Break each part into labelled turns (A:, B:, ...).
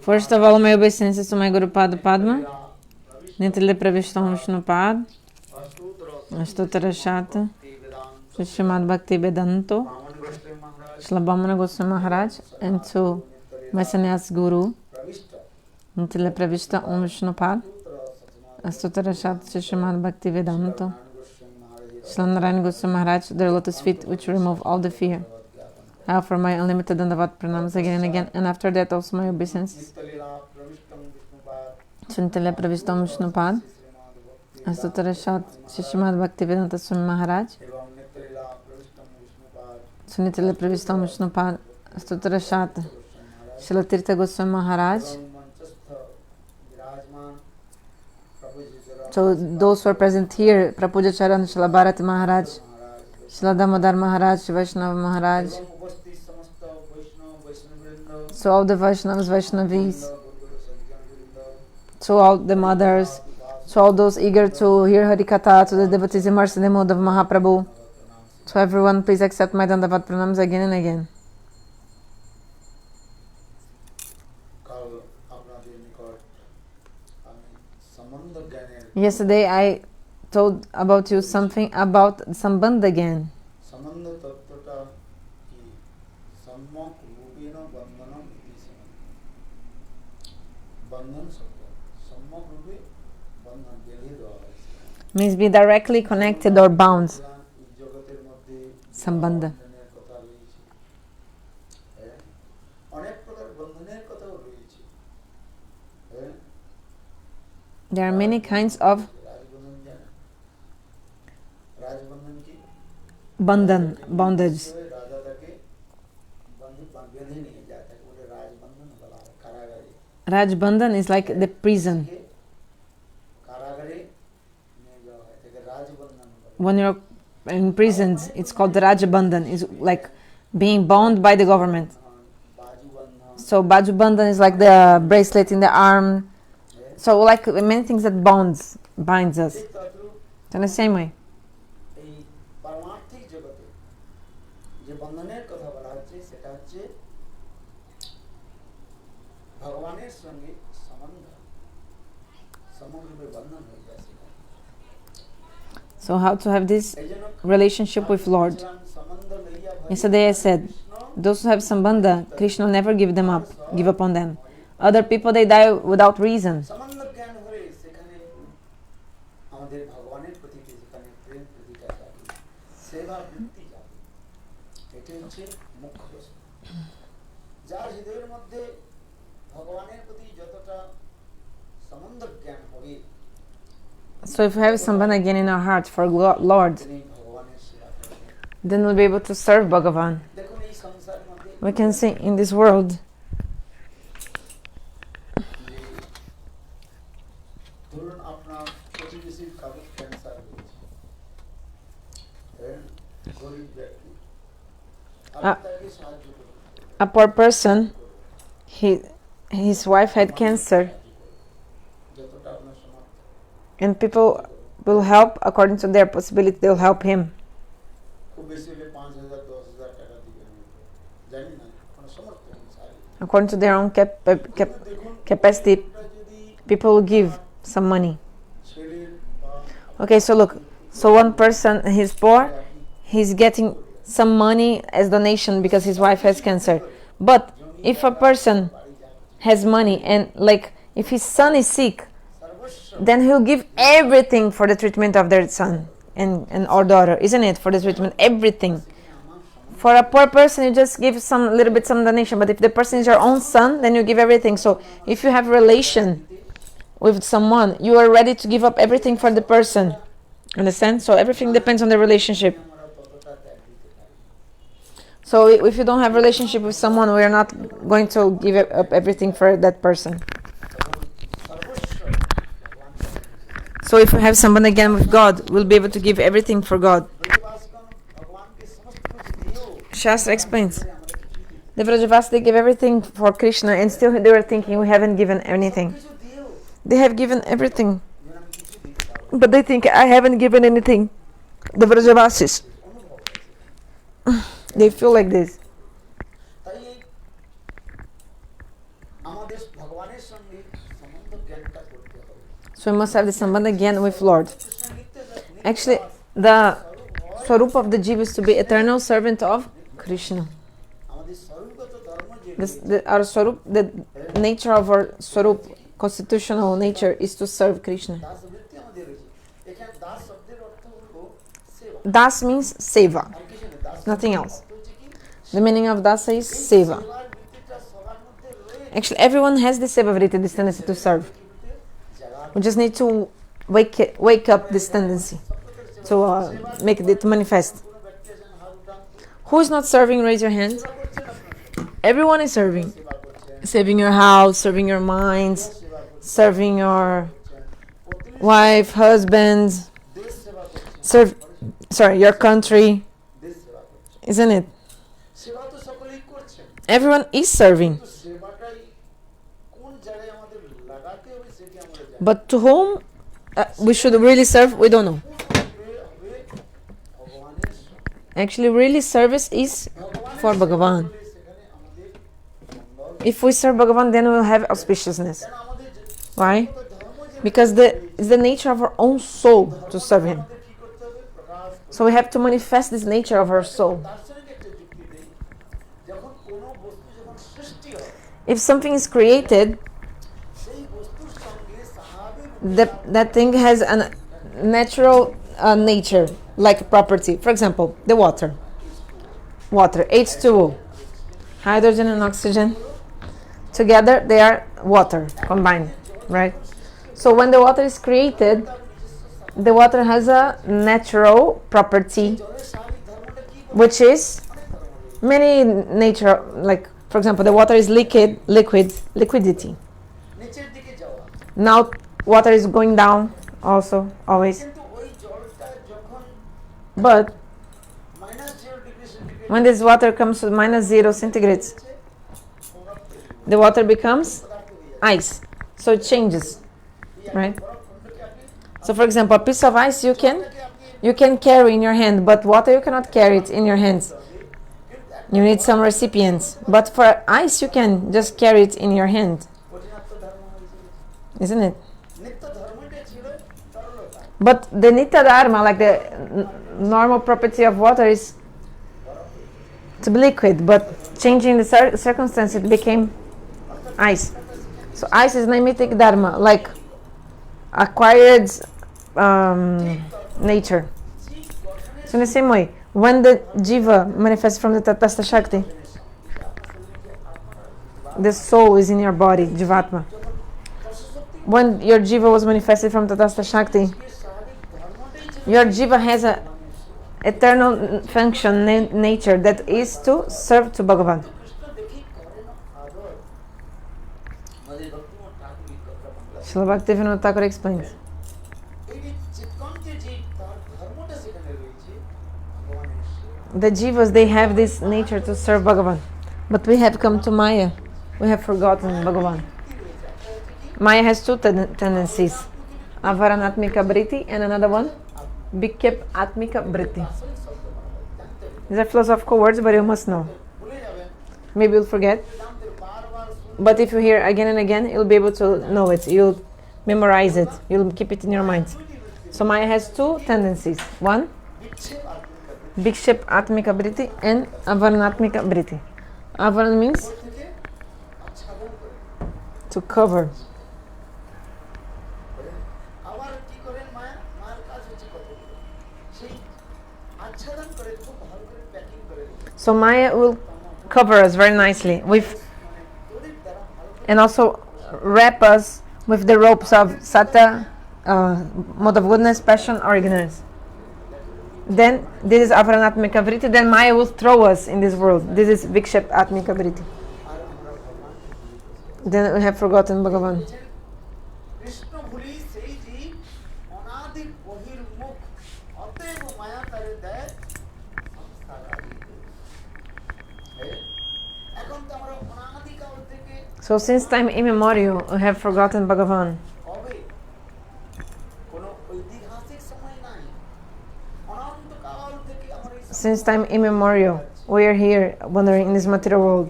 A: First of all, my obeisances to my Guru Padma, Nitile Pravishtam Vishnupad, Astuttara Shata, Srimad Bhakti Vedanto, Srila Bhamana Goswami Maharaj, and to my sannyas Guru, Nitile Pravishta Om Vishnupad, Astuttara Shata, Srimad Bhakti Vedanto, Srila Narayana Goswami Maharaj, their lotus feet which remove all the fear. I offer my unlimited dandavat pranams again and again, and after that also my obeisances. Chantile Pravishtam Vishnupad, Astuttara Shat, Srimad Bhakti Vedanta Swami Maharaj, Sunitile Pravishtam Vishnupad, Astuttara Shat, Srila Tirtha Goswami Maharaj. So those who are present here, Prapuja Charan, Srila Bharati Maharaj, Srila Damodar Maharaj, Vaishnava Maharaj. So all the Vaishnavas, Vaishnavis, so all the mothers, so all those eager to hear Hari Katha, to the devotees immersed in the mode of Mahaprabhu. So everyone, please accept my dandavat pranams again and again. Yesterday I told about you something about sambandha again. Means be directly connected or bound. Sambandha. There are many kinds of bondage. Raj Bandhan is like the prison. When you're in prisons, it's called the Raj Bandhan. It's like being bound by the government. So Baju Bandhan is like the bracelet in the arm. So like many things that binds us. In the same way. So how to have this relationship with Lord? Yesterday I said, those who have sambandha, Krishna will never give up on them. Other people, they die without reason. So if we have sambandha again in our heart for Lord, then we'll be able to serve Bhagavan. We can see in this world a poor person, his wife had cancer, and people will help according to their possibility. They'll help him. According to their own capacity, people will give some money. Okay, so look. So one person, he's poor, he's getting some money as donation because his wife has cancer. But if a person has money and like if his son is sick, then he'll give everything for the treatment of their son and or daughter, isn't it? For the treatment, everything. For a poor person, you just give some donation. But if the person is your own son, then you give everything. So if you have a relation with someone, you are ready to give up everything for the person. Understand? So everything depends on the relationship. So if you don't have a relationship with someone, we are not going to give up everything for that person. So if we have someone again with God, we'll be able to give everything for God. Shastra explains The Vrajavasi, they gave everything for Krishna, and still they were thinking, we haven't given anything. They have given everything, but they think, I haven't given anything. The Vrajavasis, they feel like this. So we must have the sambandha again with Lord. Actually, the swarup of the jiva is to be eternal servant of Krishna. Our swarup, the nature of our swarup, constitutional nature, is to serve Krishna. Das means seva, nothing else. The meaning of dasa is seva. Actually, everyone has the seva vritti, this tendency to serve. We just need to wake up this tendency to make it manifest. Who is not serving? Raise your hand. Everyone is serving. Serving your house, serving your minds, serving your wife, husband, your country. Isn't it? Everyone is serving. But to whom we should really serve, we don't know. Actually, really service is for Bhagavan. If we serve Bhagavan, then we will have auspiciousness. Why? Because it's the nature of our own soul to serve Him. So we have to manifest this nature of our soul. If something is created, that thing has a natural nature, like property. For example, the water. Water, H2O. Hydrogen and oxygen. Together they are water, combined, right? So when the water is created, the water has a natural property, which is many nature, like for example, the water is liquidity. Now water is going down also, always. But when this water comes to -0 centigrade, the water becomes ice. So it changes, right? So for example, a piece of ice you can carry in your hand, but water you cannot carry it in your hands. You need some recipients. But for ice you can just carry it in your hand. Isn't it? But the nitya dharma, like the normal property of water, is to be liquid, but changing the circumstance, it became ice. So ice is nimitic dharma, like acquired nature. So in the same way, when the jiva manifests from the tapasya shakti, the soul is in your body, jivatma. When your jiva was manifested from tapasya shakti, your jiva has a eternal function, nature, that is to serve to Bhagavan. Srila Bhaktivinoda Thakur explains. The jivas, they have this nature to serve Bhagavan. But we have come to Maya. We have forgotten Bhagavan. Maya has two tendencies. Avaranaptika vrutti and another one, vikshypatmika vrutti. These are philosophical words, but you must know. Maybe you'll forget. But if you hear again and again, you'll be able to know it. You'll memorize it. You'll keep it in your mind. So Maya has two tendencies. One, vikshypatmika vrutti and avaranaptika vrutti. Avaran means to cover. So Maya will cover us very nicely with, and also wrap us with the ropes of sattva, mode of goodness, passion, or ignorance. Then this is avaranaptika vrutti. Then Maya will throw us in this world. This is vikshypatmika vrutti. Then we have forgotten Bhagavan. So since time immemorial, we have forgotten Bhagavan. Since time immemorial, we are here wandering in this material world.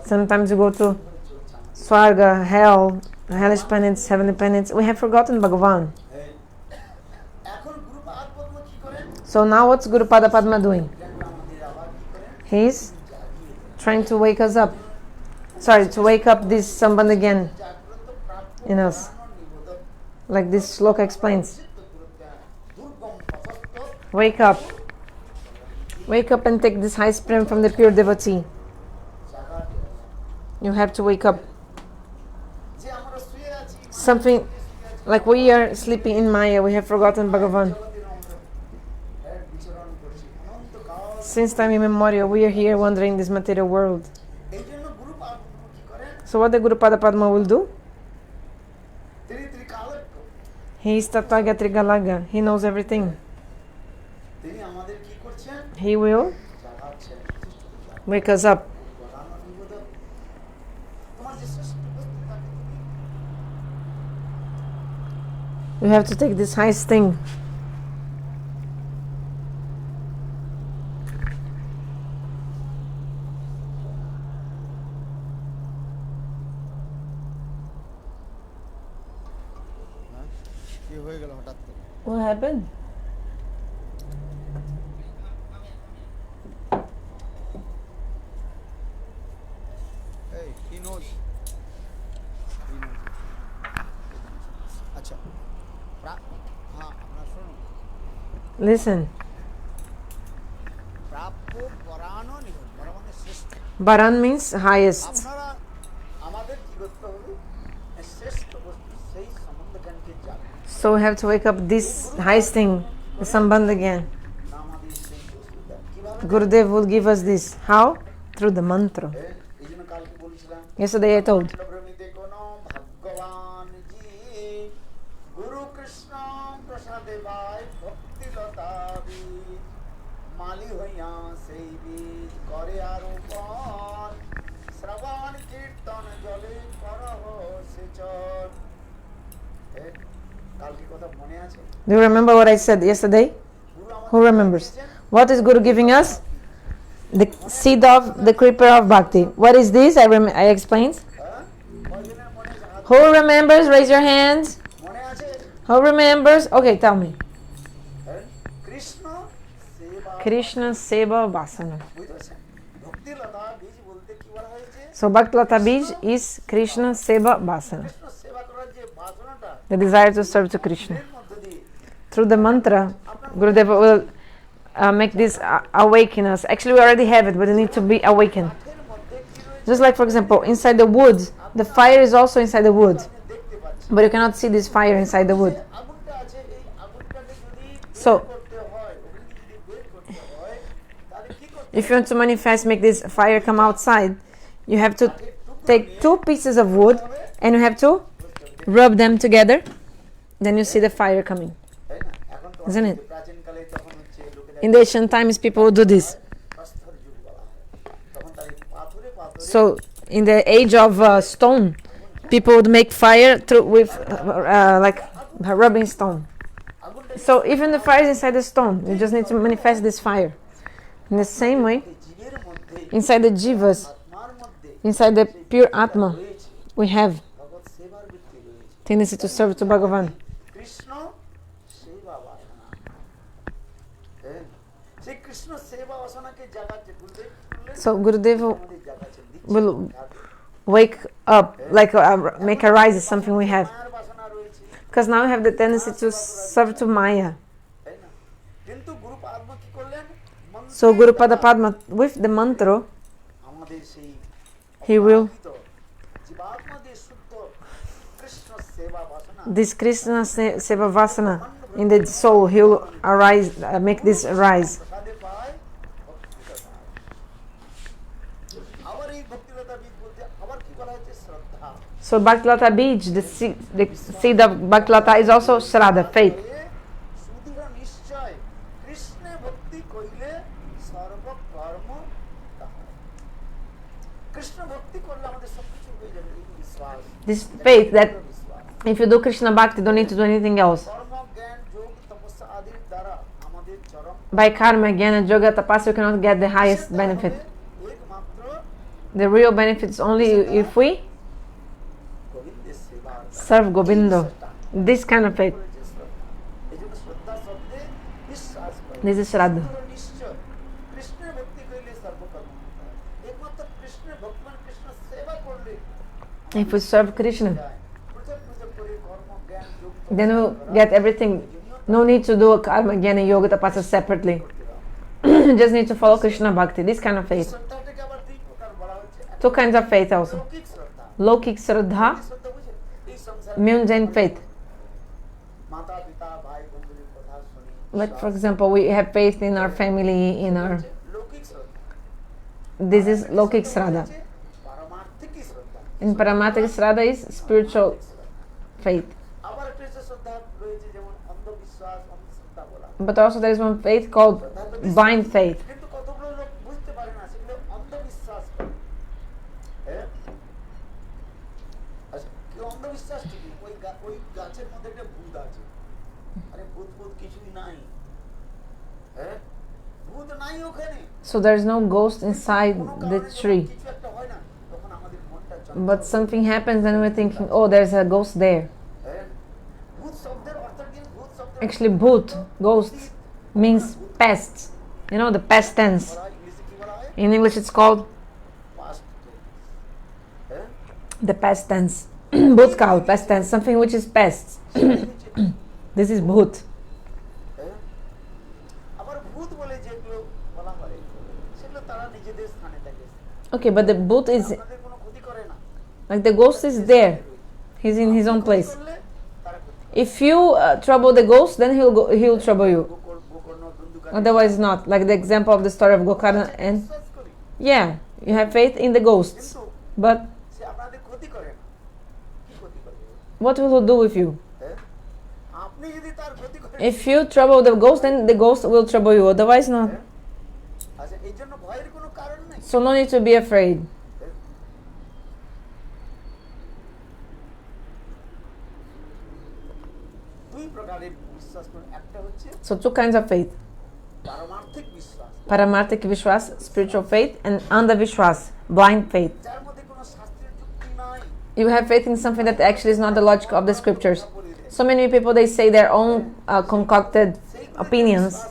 A: Sometimes we go to Swarga, hell, hellish planets, heavenly planets. We have forgotten Bhagavan. So now what's Gurupada Padma doing? He's trying to wake us up. Sorry, to wake up this sambandha again in us. Like this shloka explains. Wake up. Wake up and take this high prem from the pure devotee. You have to wake up. Something like we are sleeping in Maya, we have forgotten Bhagavan. Since time immemorial, we are here wandering this material world. So what the Gurupada Padma will do? He is Tatvaga Trigalaga. He knows everything. He will wake us up. We have to take this highest thing. What happened?
B: Hey, he knows. Acha.
A: Listen. Baran means highest. So we have to wake up this highest thing, the sambandha again. Gurudev will give us this. How? Through the mantra. Yesterday I told. Do you remember what I said yesterday? Who remembers? What is Guru giving us? The seed of the creeper of bhakti. What is this? I explained. Who remembers? Raise your hands. Who remembers? Okay, tell me. Krishna seva vasana. So bhakti lata bij is Krishna seva vasana. The desire to serve to Krishna. Through the mantra, Gurudev will make this awaken us. Actually, we already have it, but it needs to be awakened. Just like, for example, inside the wood, the fire is also inside the wood. But you cannot see this fire inside the wood. So, if you want to manifest, make this fire come outside, you have to take 2 pieces of wood and you have to rub them together. Then you see the fire coming. Isn't it? In the ancient times, people would do this. So, in the age of stone, people would make fire with like rubbing stone. So, even the fire is inside the stone. You just need to manifest this fire. In the same way, inside the jivas, inside the pure atma, we have tendency to serve to Bhagavan. So Gurudev will wake up, like make a rise is something we have. Because now we have the tendency to serve to Maya. So Gurupada Padma, with the mantra, he will, this Krishna seva vasana in the soul, he will arise, make this rise. So bhakti lata bij, the seed of bhakti lata is also shraddha, faith. This faith that if you do Krishna bhakti, you don't need to do anything else. By karma, jnana, yoga, tapasya, you cannot get the highest benefit. The real benefit is only if we serve Govinda. This kind of faith. This is shraddha. If we serve Krishna, then we'll get everything. No need to do a karma, jnana, yoga, tapasya separately. Just need to follow Krishna bhakti. This kind of faith. Two kinds of faith also. Lokik shraddha, mundane faith. Like for example, we have faith in our family, in our... This is lokik shraddha. And Paramarthik shraddha is spiritual faith. But also there is one faith called blind faith. So there is no ghost inside the tree. But something happens and we're thinking, oh, there's a ghost there. Actually, bhut, ghost, means past. You know, the past tense. In English it's called the past tense. Bhutkal, past tense, something which is past. This is bhut. Okay, but the bhut is... Like the ghost is there. He's in his own place. If you trouble the ghost, then he'll trouble you. Otherwise not. Like the example of the story of Gokarna and... Yeah, you have faith in the ghosts. But what will he do with you? If you trouble the ghost, then the ghost will trouble you. Otherwise not. So no need to be afraid. So two kinds of faith. Paramarthik vishwas, spiritual faith, and andavishwas, blind faith. You have faith in something that actually is not the logic of the scriptures. So many people, they say their own concocted opinions.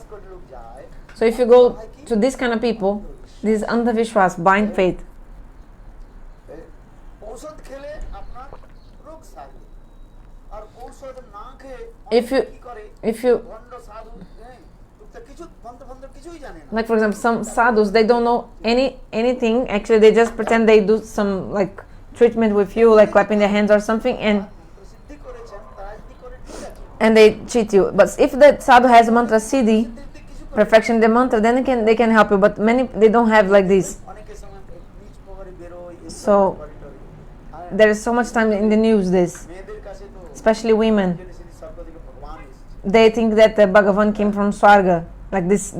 A: So if you go to this kind of people, this is andavishwas, blind faith. If you like for example, some sadhus, they don't know anything. Actually, they just pretend they do some like treatment with you, like clapping their hands or something, and they cheat you. But if the sadhu has mantra siddhi, perfection the mantra, then they can help you. But many, they don't have like this. So there is so much time in the news this, especially women. They think that the Bhagavan came from Swarga. Like this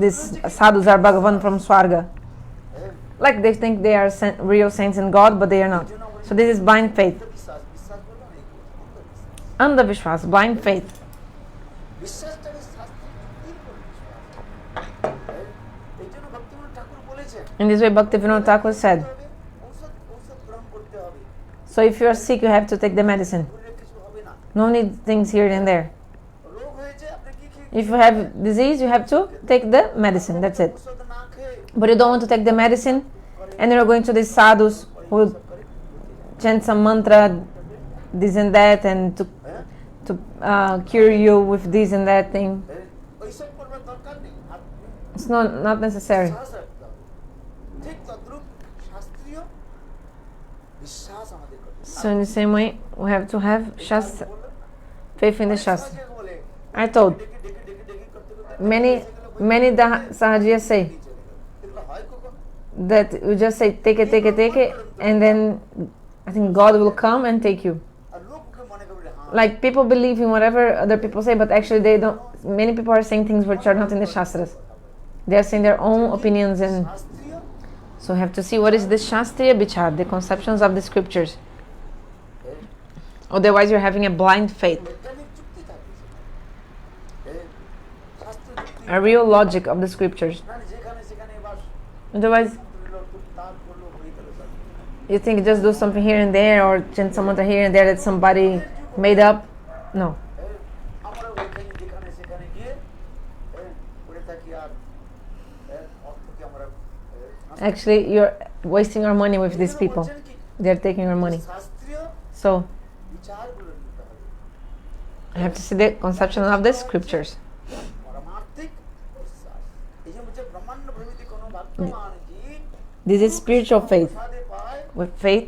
A: sadhus are Bhagavan from Swarga. Like they think they are real saints in God, but they are not. So this is blind faith. Andavishwas, blind faith. In this way, Bhaktivinoda Thakur said. So if you are sick, you have to take the medicine. No need things here and there. If you have disease, you have to take the medicine. That's it. But you don't want to take the medicine, and you're going to these sadhus who will chant some mantra, this and that, and to cure you with this and that thing. It's not necessary. So in the same way, we have to have shastra, faith in the shastra. I told many Sahajiya say that you just say take it, and then I think God will come and take you. Like people believe in whatever other people say, but actually they don't. Many people are saying things which are not in the Shastras. They are saying their own opinions, and so we have to see what is the Shastriya Bichar, the conceptions of the scriptures. Otherwise, you're having a blind faith,
B: বৈজ্ঞানিক যুক্তি থাকে শাস্ত্র যুক্তি
A: a real logic of the scriptures.
B: মানে যেখানে সেখানে বাস
A: Otherwise,
B: তার করলো হয়ে গেল সব
A: you think just do something here and there or chant some mantra here and there that somebody made up. No.
B: আমরা ওইখানে যেখানে সেখানে গিয়ে করে থাকি আর অর্থকে আমরা
A: Actually, you're wasting our money with these people. They're taking our money.
B: শাস্ত্রীয়
A: So,
B: বিচারগুলো নিতে হবে
A: I have to see the conception of the scriptures.
B: পারমার্থিক বিশ্বাস এই যে হচ্ছে ব্রহ্মাণ্ড প্রভৃতি কোনো ভক্তমান জীব
A: This is spiritual faith.
B: সাধে পায়
A: With faith,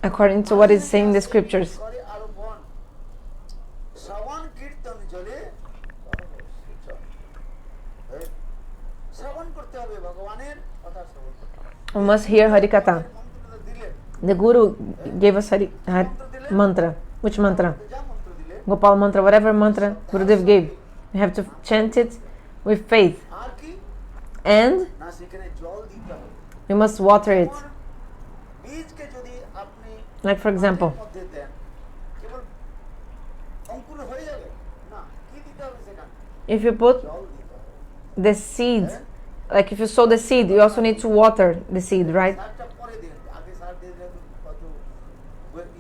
A: according to what is saying in the scriptures.
B: করে আরো বন শ্রবণ কীর্তন জলে শ্রবণ করতে হবে ভগবানের কথা শ্রবণ করতে হবে
A: We must hear Hari Katha.
B: মন্ত্রটা দিলে
A: The Guru gave us mantra. Which mantra?
B: যা মন্ত্র দিলে
A: Gopal mantra, whatever mantra Gurudev gave. We have to chant it with faith.
B: আর কি
A: And
B: না সেখানে জল দিতে হবে
A: we must water it.
B: বীজকে যদি আপনি
A: Like for example,
B: মাটির মধ্যে দেন কেবল অঙ্কুর হয়ে যাবে না কি দিতে হবে সেখানে
A: if you put
B: জল দিতে হবে
A: the seed, like if you sow the seed, you also need to water the seed, right?
B: সারটা পরে দিন আগে সার দিয়ে দিলে কত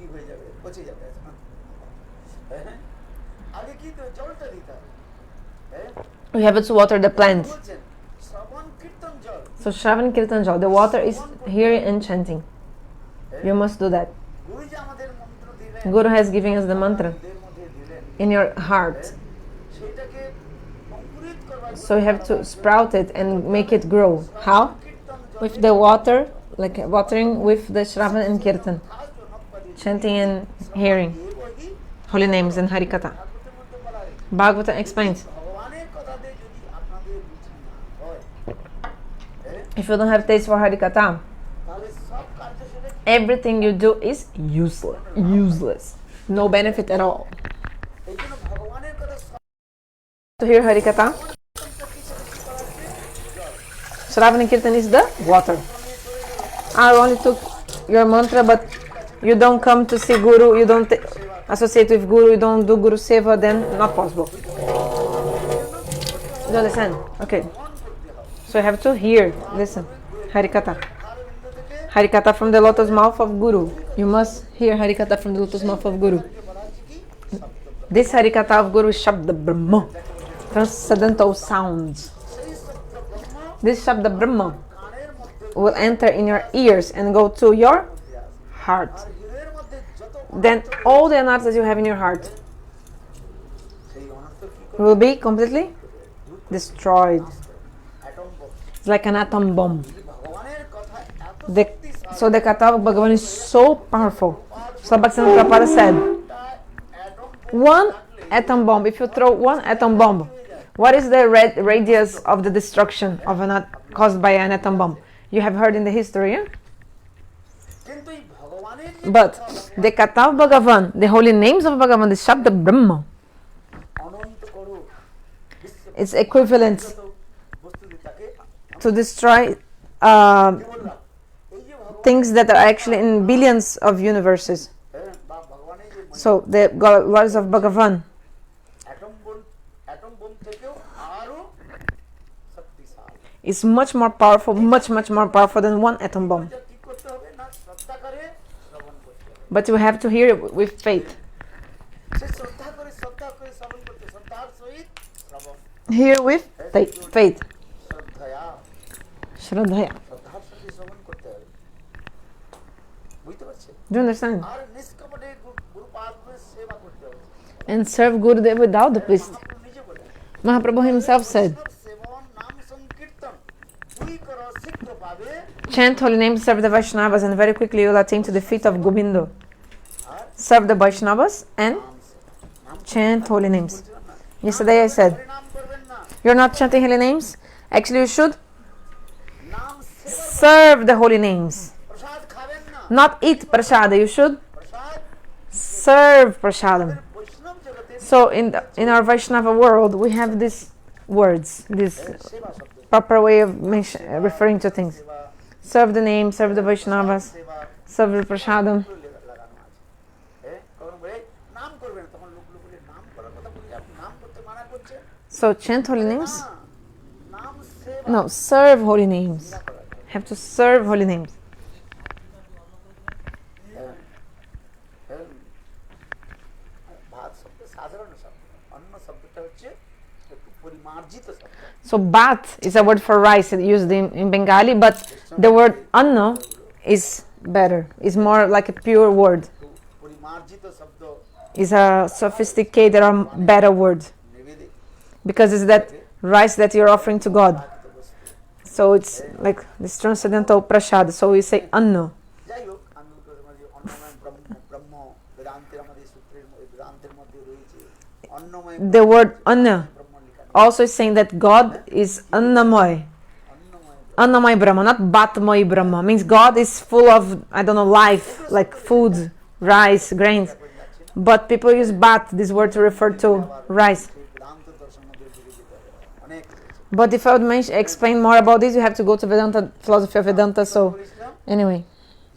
B: ই হয়ে যাবে পচে যাবে আগে কি তো জলটা দিতে হবে
A: We have to water the plant.
B: বলছেন শ্রবণ কীর্তন জল
A: So Shravan Kirtan Jal, the water is hearing and chanting. You must do that.
B: গুরু যে আমাদের মন্ত্র দিলেন
A: Guru has given us the mantra
B: এর মধ্যে দিলেন
A: in your heart.
B: সেটাকে অঙ্কুরিত করবার
A: So you have to sprout it and make it grow. How?
B: কীর্তন জল
A: With the water, like watering with the Shravan and Kirtan.
B: খাদ্য নব্বাদি
A: Chanting and hearing
B: এই বহি
A: holy names and Hari Katha.
B: ঠাকুরের মধ্যে বলা হয়
A: Bhagavatam explains,
B: ভগবানের কথাতে যদি আপনাদের রুচি না হয়
A: if you don't have taste for Hari Katha,
B: তাহলে সব কার্য সেটা
A: everything you do is useless. No benefit at all.
B: এই জন্য ভগবানের কথা
A: To hear Hari Katha, Shravan and Kirtan is the water. I only took your mantra, but you don't come to see Guru, you don't associate with Guru, you don't do Guru seva, then not possible. You understand? Okay. So you have to hear, listen, Hari Katha. Hari Katha from the lotus mouth of Guru. You must hear Hari Katha from the lotus mouth of Guru. This Hari Katha of Guru is sabda brahma, transcendental sounds. This sabda brahma will enter in your ears and go to your heart.
B: হৃদয়ের মধ্যে যত
A: Then all the anarthas you have in your heart
B: সেই অনর্থ কি
A: will be completely destroyed.
B: Atom bomb
A: It's like an atom bomb.
B: ভগবানের কথা এত
A: The, so the Katha of Bhagavan is so powerful. So Bhakti Prabhupada said,
B: atom
A: one atom bomb, if you throw one atom bomb, what is the radius of the destruction of caused by an atom bomb? You have heard in the history, yeah?
B: কিন্তু এই ভগবানের যে
A: But the Katha of Bhagavan, the holy names of Bhagavan, the Shabda Brahma,
B: অনন্ত করো বিশ্ব
A: is equivalent
B: বস্তু তাকে
A: to destroy
B: বললাম এই যে ভগবান
A: things that are actually in billions of universes.
B: বা ভগবানের যে
A: So the words of Bhagavan
B: atom bomb থেকেও আরো শক্তিশালী
A: is much more powerful, much more powerful than one atom bomb.
B: এটা কি করতে হবে না শ্রদ্ধা করে শ্রবণ করতে হবে
A: But you have to hear it with faith.
B: সে শ্রদ্ধা করে শ্রবণ করতে শ্রদ্ধার সহিত শ্রবণ
A: Hear with faith.
B: শ্রদ্ধয়া
A: Shraddha.
B: শ্রদ্ধার সহিত শ্রবণ করতে হবে বুঝতে পারছেন
A: Do you understand?
B: আর নিষ্কপটে গুরুপাদের সেবা করতে হবে
A: And serve Gurudev without the please.
B: Mahaprabhu নিজে বলেন
A: Mahaprabhu himself said,
B: সেবন নাম সংকীর্তন তুই করো শীঘ্র পাবে
A: chant holy names, serve the Vaishnavas, and very quickly you will attain to the feet of Govindo. Serve the Vaishnavas and chant holy names. Yesterday I said,
B: নাম করবেন না
A: you're not chanting holy names? Actually you should
B: নাম সেবা
A: serve the holy names.
B: প্রসাদ খাবেন না
A: Not eat prasada, you should
B: Prasad
A: serve prasadam.
B: বৈষ্ণব জগতে
A: So in our Vaishnava world, we have these words, this
B: সেবা শব্দ
A: proper way of referring to things.
B: সেবা
A: Serve the name, serve the Vaishnavas,
B: সেবা
A: serve the prasadam.
B: লাগানো আছে
A: So chant holy names?
B: नाम सेवा
A: No, serve holy names. Have to serve holy names.
B: ভাত শব্দ সাধারণ শব্দ অন্ন শব্দটা হচ্ছে একটু পরিমার্জিত শব্দ
A: So bhat is a word for rice used in Bengali, but the word anna is better. Is more like a pure word.
B: পরিমার্জিত শব্দ
A: Is a sophisticated or better word.
B: নিবেদিত
A: Because it's that rice that you're offering to God. So it's like this transcendental prasad. So we say anna.
B: যাই হোক আমি অন্নময় ব্রহ্ম বেদান্তের আমাদের সূত্রের বেদান্তের মধ্যে রয়েছে অন্নময়
A: The word anna
B: ব্রহ্ম লেখা
A: also is saying that God is annamoy. Annamoy Brahma, not Batmoy Brahma. Means God is full of, I don't know, life, like food, rice, grains. But people use Bat, this word, to refer to rice.
B: Vedanta দর্শন মধ্যে ঢুকে যেতে হবে অনেক রয়েছে
A: But if I would explain more about this, you have to go to Vedanta, philosophy of Vedanta. So, anyway.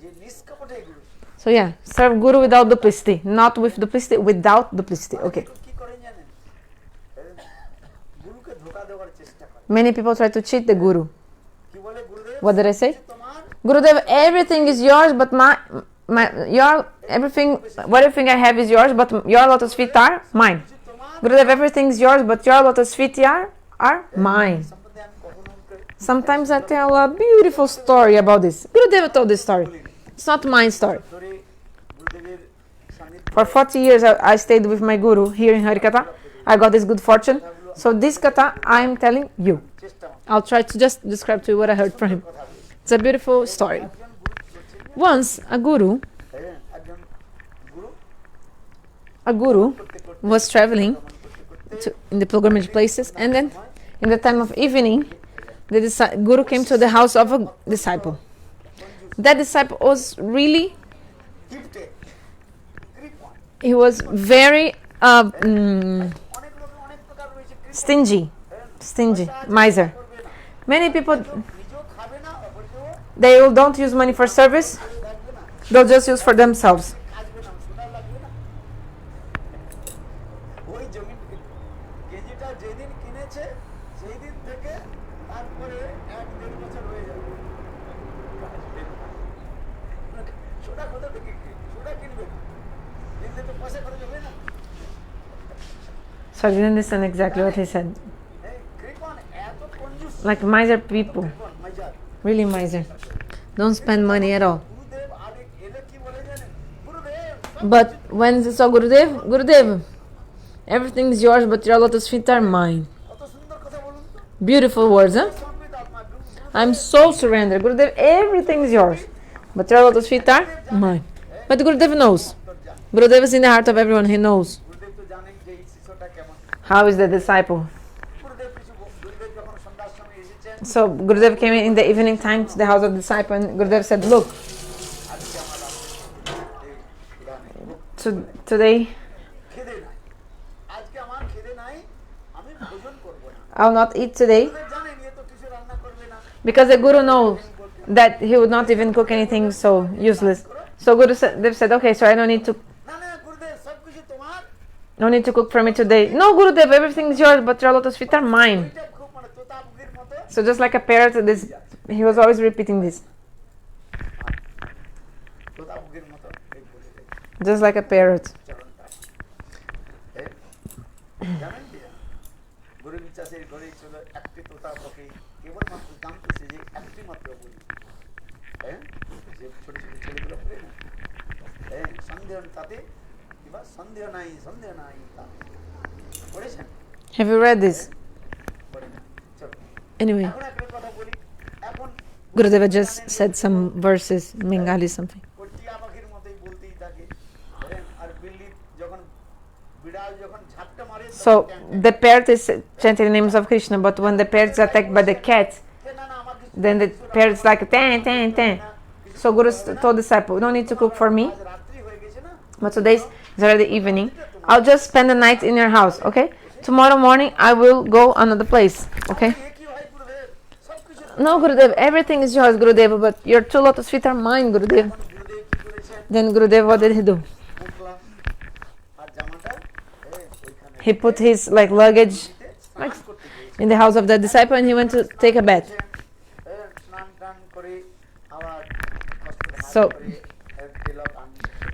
B: যে নিষ্কপটে গুরু
A: So yeah, serve Guru without duplicity. Not with duplicity, without duplicity. Okay.
B: কি করেন জানেন গুরুকে ধোঁকা দেওয়ার চেষ্টা করে
A: Many people try to cheat the Guru.
B: কি বলে গুরুদেব
A: What did I say?
B: তোমার
A: Gurudev, everything is yours, but everything I have is yours, but your lotus feet are mine.
B: তোমার
A: Gurudev, everything is yours, but your lotus feet are mine.
B: সম্বন্ধে আমি কখনো
A: Sometimes I tell a beautiful story about this. Gurudev told this story. It's not my story.
B: ধরে গুরুদেবের সান্নিধ্য
A: For 40 years I stayed with my Guru here in Hari Katha. I got this good fortune. So this Katha I am telling you.
B: চেষ্টা
A: I'll try to just describe to you what I heard from him.
B: কথা বলি
A: It's a beautiful story.
B: একজন গুরু
A: Once
B: একজন গুরু
A: a guru
B: করতে করতে
A: was traveling
B: করতে
A: in the pilgrimage places, and then in the time of evening the Guru came to the house of a disciple. That disciple was really,
B: gifted grip one
A: he was very
B: অনেক লোক অনেক প্রকার রয়েছে
A: stingy, miser.
B: করবে না
A: Many people,
B: নিজেও খাবে না অপরকেও
A: they don't use money for service,
B: রাখবে না
A: they'll just use for themselves.
B: আসবে না সোনা লাগবে না ওই জমি কেজিটা যেদিন কিনেছে সেই দিন থেকে তারপরে 1-1.5 বছর হয়ে যাবে সোনা কোথা থেকে সোনা কিনবে কিনলে তো পয়সা খরচ হবে না
A: So I didn't understand exactly what he said.
B: কৃপণ এত কঞ্জুস
A: Like miser people,
B: কৃপণ miser
A: really miser. Don't spend money at all.
B: গুরুদেব আগে এলে কি বলে জানেন গুরুদেব
A: But when they saw Gurudev, everything is yours, but your lotus feet are mine.
B: কত সুন্দর কথা বলুন তো
A: Beautiful words, huh?
B: সমবেত আত্মা
A: I'm so surrendered. Gurudev, everything is yours, but your lotus feet are mine. But Gurudev knows. Gurudev is in the heart of everyone. He knows.
B: গুরুদেব তো জানেন যে এই শিষ্যটা কেমন
A: How is the disciple?
B: গুরুদেব যখন সন্ধ্যার সময় এসেছেন
A: So Gurudev came in the evening time to the house of the disciple, and Gurudev said, "Look,
B: আজকে আমার এই উদাহরণে
A: today
B: খেদে নাই আজকে আমার খেদে নাই আমি ভোজন করব না
A: I'll not eat today,"
B: গুরুদেব জানেন এ তো কিছু রান্না করবে না
A: because the Guru knows that he would not even cook anything so useless. So Gurudev said, "Okay, so I don't need to
B: না না গুরুদেব সব কিছু তোমার
A: no need to cook for me today." No, Gurudev, everything is yours, but your lotus feet are mine.
B: এটা খুব মানে তোতা মুগের মতো
A: So just like a parrot, he was always repeating this.
B: তোতা মুগের মতো এই বলে দেয়
A: Just like a parrot.
B: চরণটা জানেন কি গুরু বিশ্বাসের ঘরে ছিল একটি তোতা পাখি কেবলমাত্র জানতেছে যে একটি মাত্র বলি যে ছোট ছোট ছেলেগুলো বলে না সন্দেহ তাতে কিংবা সন্দেহ নাই তা পড়েছেন
A: Have you read this?
B: পড়ে না চলো
A: Anyway,
B: এখন একটা কথা বলি এখন
A: Gurudeva just said some verses, Bengali something.
B: ওর টিয়া পাখির মতোই বলতেই থাকে আর বিল্লি যখন বিড়াল যখন ঝাপটা মারে
A: So the parrot is chanting the names of Krishna, but when the parrot is attacked by the cat,
B: না না আমার কিছু
A: then the parrot is like ten, ten, ten. So Guru told the disciple, "No need to cook for me,
B: আজ রাত্রি হয়ে গেছে না
A: but today is already evening. I'll just spend the night in your house, okay? Tomorrow morning I will go another place, okay?"
B: এ কি হয় গুরুদেব সব কিছু
A: No, Gurudev, everything is yours, Gurudev, but your 2 lotus feet are mine, Gurudev.
B: গুরুদেব কি করেছেন
A: Then Gurudev, what did he do?
B: মুখলা আর জামাটা ওইখানে
A: He put his like luggage, like in the house of the disciple, and he went to take a bath. So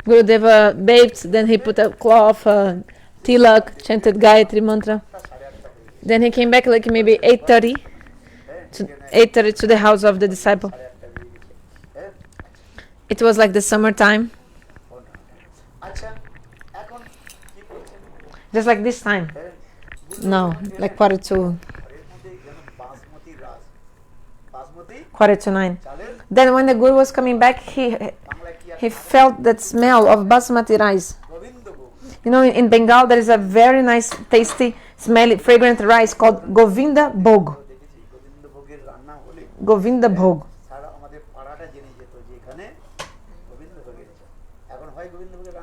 A: Gurudev bathed, then he put a cloth, tilak, chanted Gayatri mantra. Then he came back like maybe 8:30 to the house of the disciple. It was like the summertime. Just like this time. No, like 8:45. Then when the Guru was coming back, he felt that smell of basmati rice. You know, in Bengal there is a very nice, tasty, smelly, fragrant rice called Govinda Bhog. Govinda Bhog.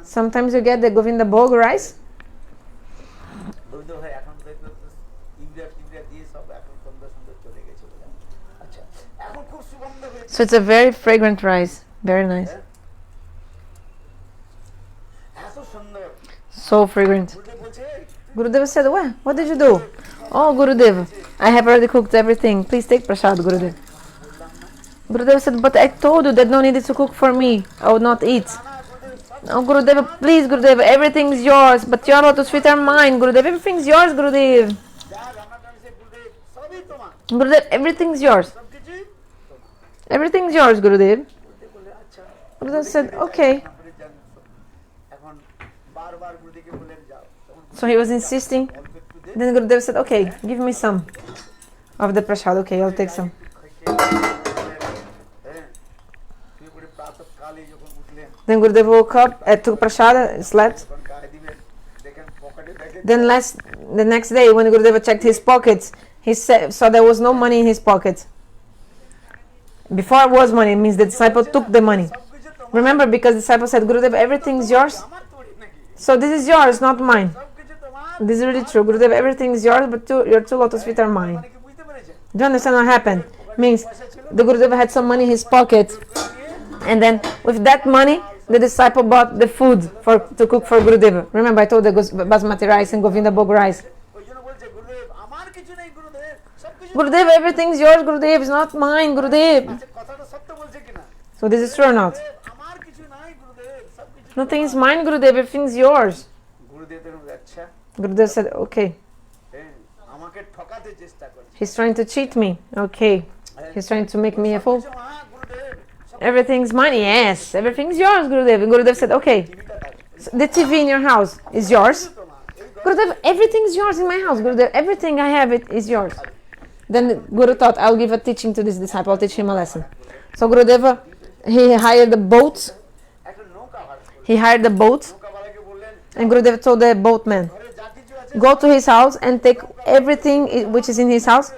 A: Sometimes you get the Govinda Bhog rice. So it's a very fragrant rice. Very nice. So fragrant. Gurudev said, what did you do? Oh, Gurudev, I have already cooked everything. Please take prasad, Gurudev. Gurudev said, but I told you that no need to cook for me. I would not eat. Oh, Gurudev, please, Gurudev, everything's yours. But your lotus feet are mine, Gurudev. Everything's yours, Gurudev. Gurudev, everything's yours. Everything's yours, Gurudev. Gurudev said, okay. So he was insisting. Then Gurudev said, okay, give me some of the prasad. Okay, I'll take some. Then Gurudev woke up, took prasad, slept. Then the next day, when Gurudev checked his pockets, he saw there was no money in his pocket. Before it was money, it means the disciple took the money. Remember, because the disciple said, Gurudev, everything's yours. So this is yours, not mine. This is really true. Gurudev, everything is yours, but your two lotus feet are mine. Do you understand what happened? Means the Gurudev had some money in his pocket, and then with that money, the disciple bought the food to cook for Gurudev. Remember, I told the basmati rice and Govinda Bhog rice. Gurudev, everything's yours, Gurudev. It's not mine, Gurudev. So this is true or not? Nothing is mine, Gurudev. Everything's yours. Gurudev said, okay. He's trying to cheat me. Okay. He's trying to make me a fool. Everything's mine. Yes, everything's yours, Gurudev. And Gurudev said, okay. So the TV in your house is yours. Gurudev, everything's yours in my house. Gurudev, everything I have is yours. Then Guru thought, I'll give a teaching to this disciple. I'll teach him a lesson. So Gurudev, he hired the boat. And Gurudev told the boatman, go to his house and take everything which is in his house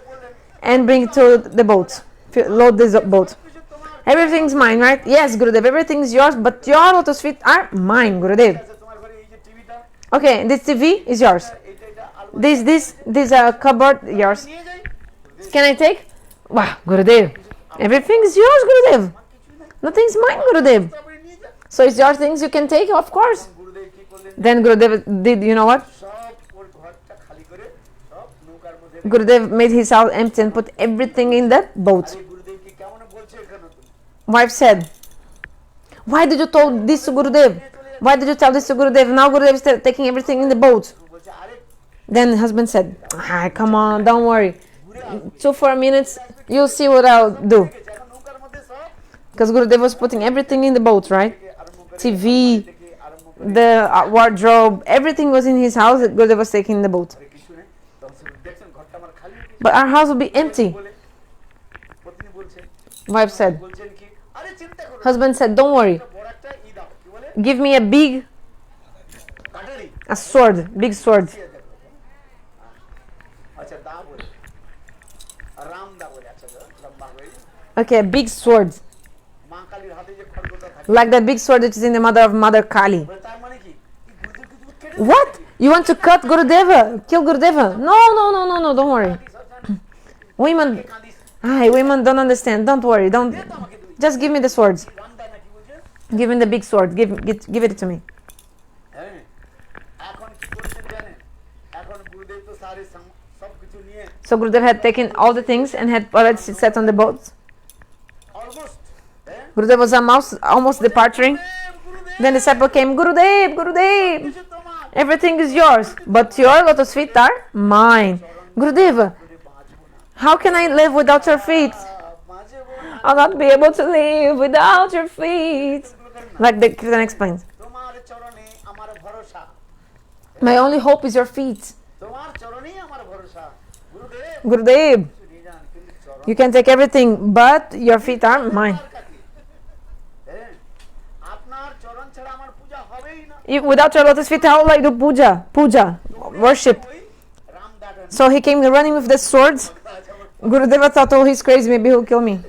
A: and bring it to the boat. Load this boat. Everything's mine, right? Yes, Gurudev, everything's yours, but your lotus feet are mine, Gurudev. Okay, this TV is yours. This cupboard, yours. Can I take? Wow, Gurudev, everything's yours, Gurudev. Nothing's mine, Gurudev. So it's your things you can take, of course. Then Gurudev did, you know what? Gurudev made his house empty and put everything in the boat. Wife said, why did you tell this to Gurudev? Why did you tell this to Gurudev? Now Gurudev is taking everything in the boat. Then husband said, come on, don't worry. 2-4 minutes, you'll see what I'll do. Because Gurudev was putting everything in the boat, right? TV, the wardrobe, everything was in his house that Gurudev was taking in the boat. But our house will be empty. Wife said. Husband said, don't worry. Give me a sword, big sword. Okay, a big sword. Like that big sword that is in the mother of Mother Kali. What? You want to cut Gurudeva? Kill Gurudeva? No, don't worry. Women don't understand. Don't worry. Just give me the swords. Give me the big sword. Give it to me. So Gurudev had taken all the things and had already sat on the boat.
B: almost.
A: Gurudev was almost departing. Then the disciple came, Gurudev, Gurudev, everything is yours, but your lotus feet are mine. Gurudev, how can I live without your feet? I'll not be able to live without your feet. Like the Kirtan explains. My only hope is your feet. Gurudev, you can take everything, but your feet are mine. Without your lotus feet, how will I do puja, worship? So he came running with the swords. Gurudeva thought, oh, he's crazy, maybe he'll kill me.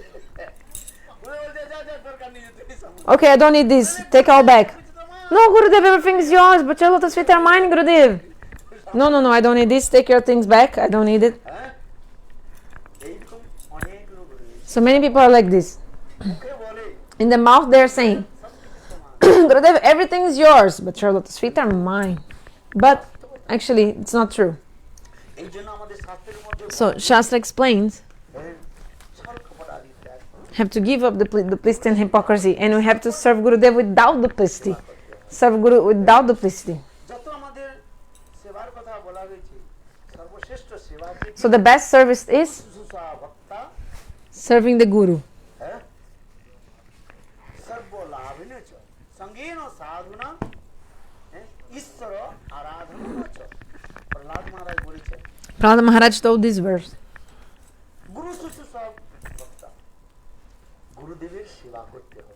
A: Okay, I don't need this, take all back. No, Gurudev, everything is yours, but your lotus feet are mine, Gurudev. No, I don't need this, take your things back, I don't need it. So many people are like this. In the mouth they're saying, Gurudev, everything is yours, but your lotus feet are mine. But actually, it's not true. So Shastra explains, have to give up the duplicity and hypocrisy, and we have to serve Gurudev without duplicity. Serve Guru without duplicity. So the best service is serving the Guru. Prahlad Maharaj told this verse.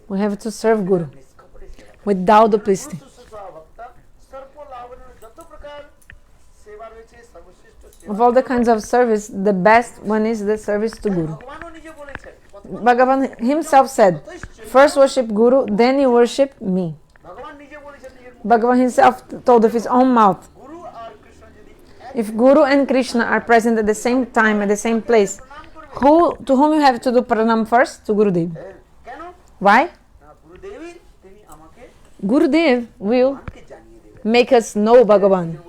A: We have to serve Guru without duplicity. Of all the kinds of service, the best one is the service to Guru. Bhagavan himself said, first worship Guru, then you worship me. Bhagavan himself told of his own mouth, if Guru and Krishna are present at the same time, at the same place, to whom you have to do pranam first? To Gurudev. Why? Gurudev will make us know Bhagavan.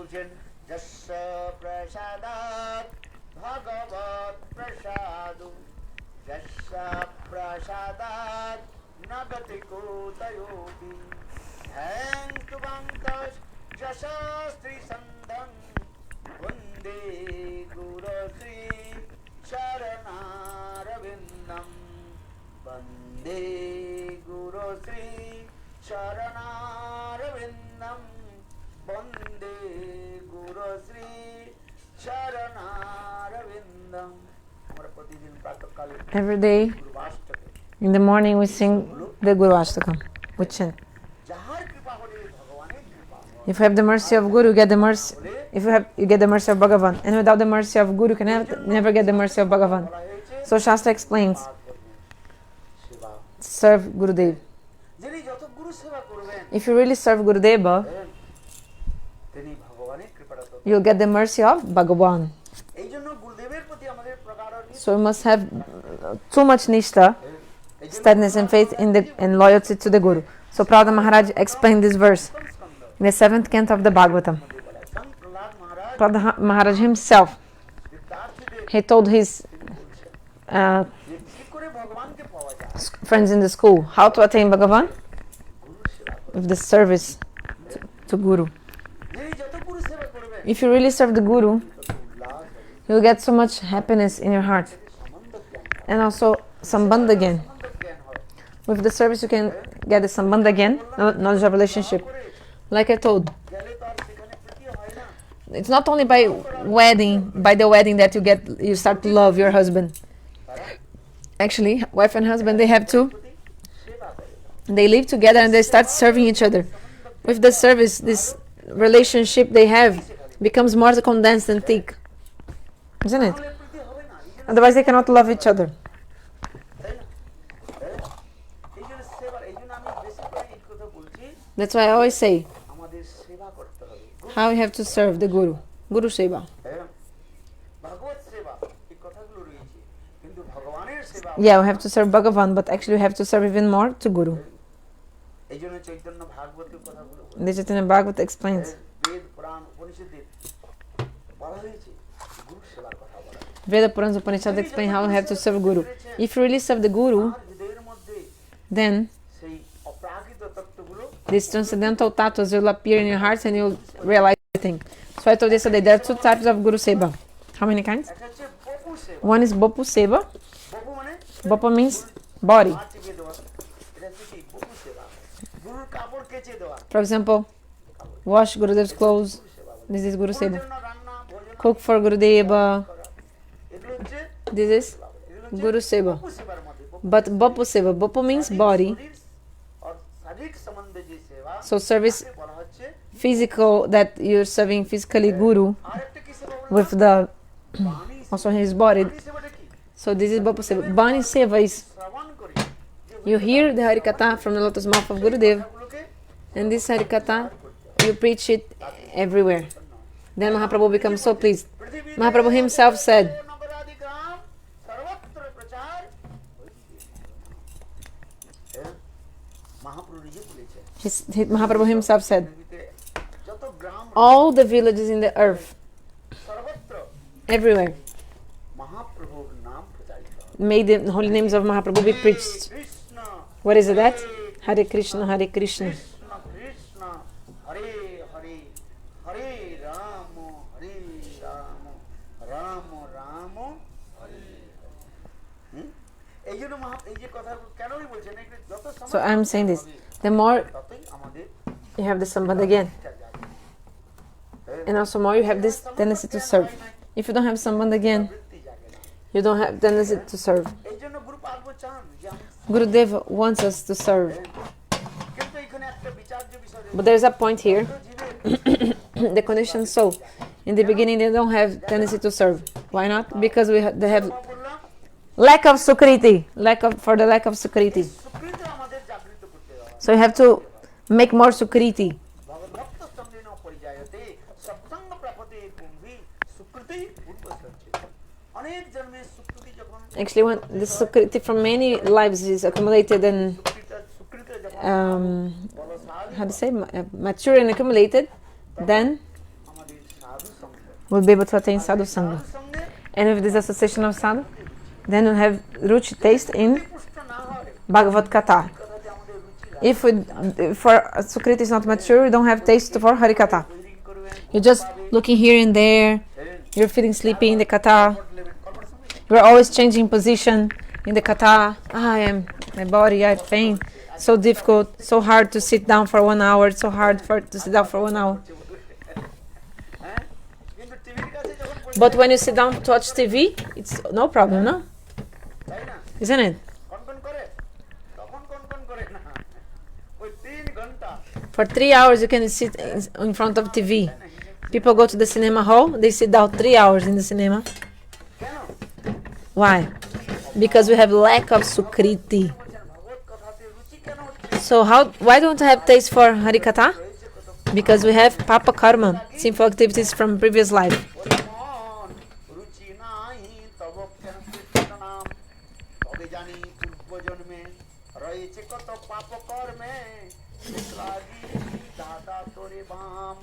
A: Every day, in the morning, we sing the Guru Ashtakam. We chant. If you have the mercy of Guru, you get the mercy. You get the mercy of Bhagavan. And without the mercy of Guru, you can never get the mercy of Bhagavan. So Shastra explains, serve Gurudev. If you really serve Gurudeva, you'll get the mercy of Bhagavan. So we must have too much nishtha, steadiness and faith and loyalty to the Guru. So Prahlad Maharaj explained this verse in the 7th canto of the Bhagavatam. Prahlad Maharaj himself, he told his friends in the school how to attain Bhagavan with the service to Guru. If you really serve the Guru, you'll get so much happiness in your heart. And also sambandha again. With the service you can get the sambandha again, knowledge of relationship. Like I told, it's not only by the wedding that you start to love your husband. Actually, wife and husband, they live together and they start serving each other. With the service, this relationship they have becomes more condensed and thick. Isn't it? Otherwise they cannot love each other. That's why I always say how you have to serve the Guru. Guru seva. Yeah, we have to serve Bhagavan, but actually we have to serve even more to Guru. The Chaitanya Bhagavat explains
B: গুরু সেবার কথা বলা হয়েছে।
A: Veda Purans Upanishad explain how we have to serve Guru. If you really serve the Guru,
B: তার হৃদয়ের মধ্যে
A: then
B: সেই অপ্রাকৃত তত্ত্বগুলো
A: these transcendental tattvas will appear in your hearts and you'll realize everything. So I told you yesterday, there are two types of Guru Seva. How many kinds?
B: একটা হচ্ছে বপু সেবা।
A: One is Bopu Seva.
B: বপু মানে
A: Bopu means body.
B: পা টিপে দেওয়া, এটা হচ্ছে কি বপু সেবা। গুরুর কাপড় কেচে দেওয়া,
A: For example, wash Gurudev's clothes. This is Guru
B: গুরুর
A: Seva.
B: জন্য রান্না ভোজন
A: Cook for Gurudeva.
B: করা, এগুলো হচ্ছে
A: This is
B: এগুলো হচ্ছে
A: Guru Seva.
B: বপু সেবার মধ্যে।
A: But Bopu Seva, Bopu means body.
B: শরীর আর শারীরিক সম্বন্ধে যে সেবা,
A: So service
B: তাকে বলা হচ্ছে।
A: physical, that you're serving physically Guru
B: আর একটা কি সেবা বললাম?
A: with the
B: বাণী
A: also his body.
B: বাণী সেবাটা কি?
A: So this is Bopu Seva. Bani Seva is
B: শ্রবণ করি যে
A: you hear the Hari Katha from the lotus mouth of Gurudev,
B: কথাগুলোকে
A: and this Hari Katha you preach it everywhere. Then Mahaprabhu becomes so pleased.
B: পৃথিবীতে
A: Mahaprabhu himself said,
B: নগরাদি গ্রাম সর্বত্র প্রচার। মহাপ্রভু নিজে বলেছেন
A: Mahaprabhu himself said,
B: পৃথিবীতে যত গ্রাম
A: all the villages in the earth,
B: সর্বত্র
A: everywhere,
B: মহাপ্রভুর নাম প্রচারিত হবে।
A: may the holy names of Mahaprabhu be preached.
B: Krishna
A: What is that? Hare Krishna, Hare Krishna.
B: Krishna Krishna Hare Hare Hare Ram হরে রাম রাম রাম হরে হরে। এই জন্য এই যে কথা কেনই বলছেন এগুলো যত সময়
A: So I'm saying this. The more
B: ততই আমাদের
A: you have the sambandha again, and also more you have this tendency to serve. If you don't have sambandha again,
B: বৃত্তি জাগে না।
A: you don't have tendency to serve.
B: এই জন্য গুরু পার্ব চান যে আমি,
A: Gurudev wants us to serve.
B: কিন্তু এখানে একটা বিচার্য বিষয়
A: But there's a point here.
B: জীবের
A: The conditioned soul, in the beginning they don't have tendency to serve. Why not? Because they have
B: বললাম
A: lack of sukriti, for the lack of sukriti.
B: সুকৃত আমাদের জাগৃত করতে হবে।
A: So you have to make more sukriti.
B: ভগবত স্তম্ভেন পরিযায়তে সৎসঙ্গ প্রাপতে কুম্ভি সুকৃতি উৎপত্তি। অনেক জন্মের সুকৃতি যখন
A: Actually, when the sukriti from many lives is accumulated and
B: সুকৃত যখন বলশালী
A: how to say mature and accumulated, then
B: আমাদের সাধু সঙ্গ,
A: we'll be able to attain sadhu sangha.
B: সাধু সঙ্গে
A: And with this association of sadhu, then we'll have ruchi taste in
B: পুষ্ট না হয়
A: Bhagavad Katha.
B: কথাতে আমাদের রুচি লাগে।
A: If sukriti is not mature, we don't have taste for Hari Katha.
B: তৈরি করবেন
A: You're just looking here and there. You're feeling sleepy in the katha.
B: নেবেন কর্পোরেট সঙ্গে
A: You're always changing position in the katha. My body, I have pain. So difficult, so hard to sit down for 1 hour. It's so hard to sit down for 1 hour.
B: হ্যাঁ, কিন্তু টিভির কাছে যখন বসে
A: But when you sit down to watch TV, it's no problem, no?
B: তাই না
A: Isn't it?
B: কনকন করে, তখন কনকন করে না, ওই 3 ঘন্টা।
A: For 3 hours you can sit in front of TV. People go to the cinema hall, they sit down 3 hours in the cinema.
B: কেন?
A: Why? Because we have lack of sukriti.
B: বলছেন ভগবত কথাতে রুচি কেন হচ্ছে?
A: So why don't I have taste for Hari Katha? Because we have papa karma, sinful activities from previous life.
B: ওরে মন রুচি নাই তব কেন কৃষ্ণ নাম, তবে জানি পূর্ব জন্মে রয়েছে কত পাপ কর্মে, লাগি দাদা তোরে বাম।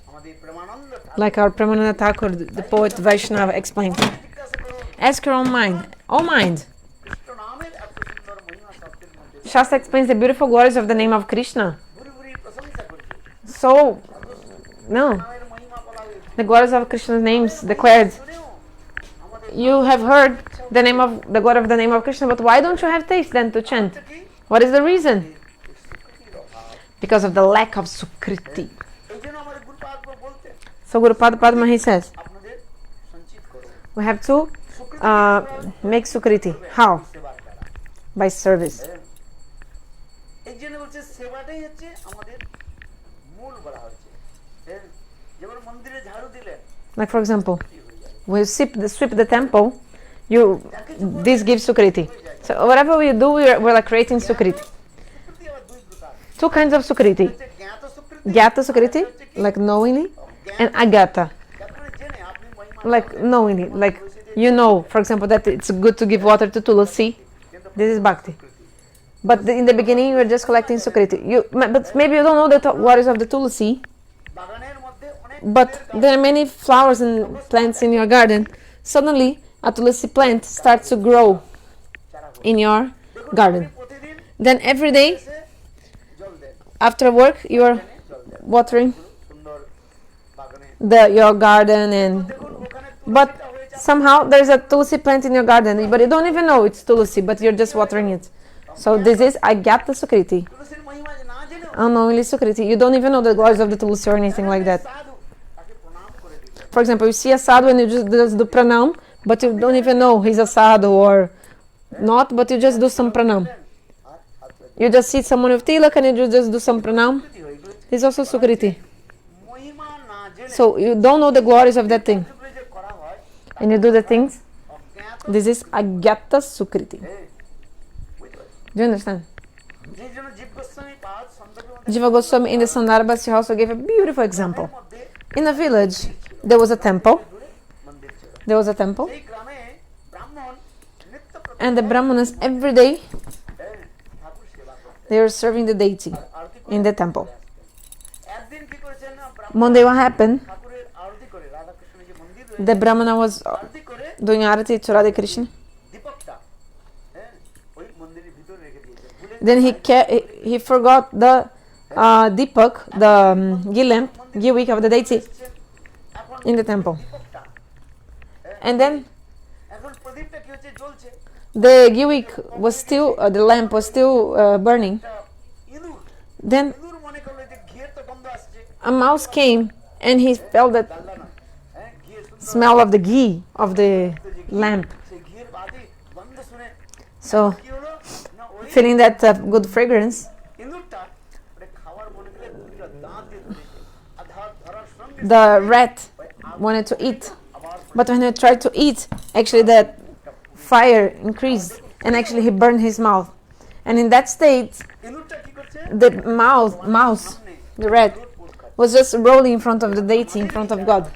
B: আমাদের প্রেমানন্দ ঠাকুর
A: Like our Pramananda Thakur, the poet Vaishnava explained.
B: জিজ্ঞাসা করুন,
A: Ask your own mind. All mind.
B: Krishna নামের এত সুন্দর মহিমা শব্দের মধ্যে
A: Shastra explains the beautiful glories of the name of Krishna.
B: ভুরি ভুরি প্রশংসা করছে।
A: So, no.
B: নামের মহিমা বলা হয়েছে,
A: The glories of Krishna's names declared.
B: শুনেও আমাদের
A: You have heard the glory of the name of Krishna, but why don't you have taste then to chant?
B: কি
A: What is the reason?
B: সুকৃতির অভাব।
A: Because of the lack of sukriti.
B: এই জন্য আমাদের গুরু পার্ব বলতেন
A: So Guru Padma he says,
B: আপনাদের সঞ্চিত করুন
A: we have to make sukriti. How?
B: সেবার দ্বারা।
A: By service.
B: এই জন্য বলছে সেবাটাই হচ্ছে আমাদের মূল বলা হয়েছে। যেমন মন্দিরে ঝাড়ু দিলেন
A: Like for example,
B: কি হয়ে যাবে?
A: we sweep the temple, this gives sukriti. So whatever we do, we're like creating sukriti.
B: সুকৃতি আবার দুই প্রকার।
A: 2 kinds of sukriti.
B: হচ্ছে জ্ঞাত সুকৃতি,
A: Gyata sukriti, like knowingly, and agata,
B: যার মানে জেনে আপনি মহিমা
A: like knowingly, like you know, for example, that it's good to give water to Tulasi. This is bhakti. But in the beginning, you're just collecting sukriti. But maybe you don't know the waters of the Tulasi.
B: বাগানের মধ্যে অনেক
A: but there are many flowers and plants in your garden. Suddenly, a tulsi plant starts to grow in your garden. Then every day, after work, you are watering your garden, but somehow there's a tulsi plant in your garden, but you don't even know it's tulsi, but you're just watering it. So this is Agyata Sukriti. Unknowingly Sukriti. You don't even know the glories of the tulsi or anything like that. For example, you see a sadhu and you just do pranam, but you don't even know he's a sadhu or not, but you just do some pranam. You just see someone with tilak and you just do some pranam. It's also Sukriti. So you don't know the glories of that thing. And you do the things. This is Agyata Sukriti. Do you understand? Jiva Goswami in the Sandarbhas, he also gave a beautiful example. In a village, there was a temple. And the Brahmanas every day, they were serving the deity in the temple. One day what happened? The Brahmana was doing arati to Radha Krishna. Then he forgot the Deepak, the ghee lamp, ghee wick of the deity in the temple. And then the ghee wick was still, the lamp was still burning. Then a mouse came and he felt that smell of the ghee of the lamp. So, feeling that good fragrance, the rat wanted to eat. But when he tried to eat, actually that fire increased and actually he burned his mouth. And in that state, the mouse, the rat, was just rolling in front of the deity, in front of God.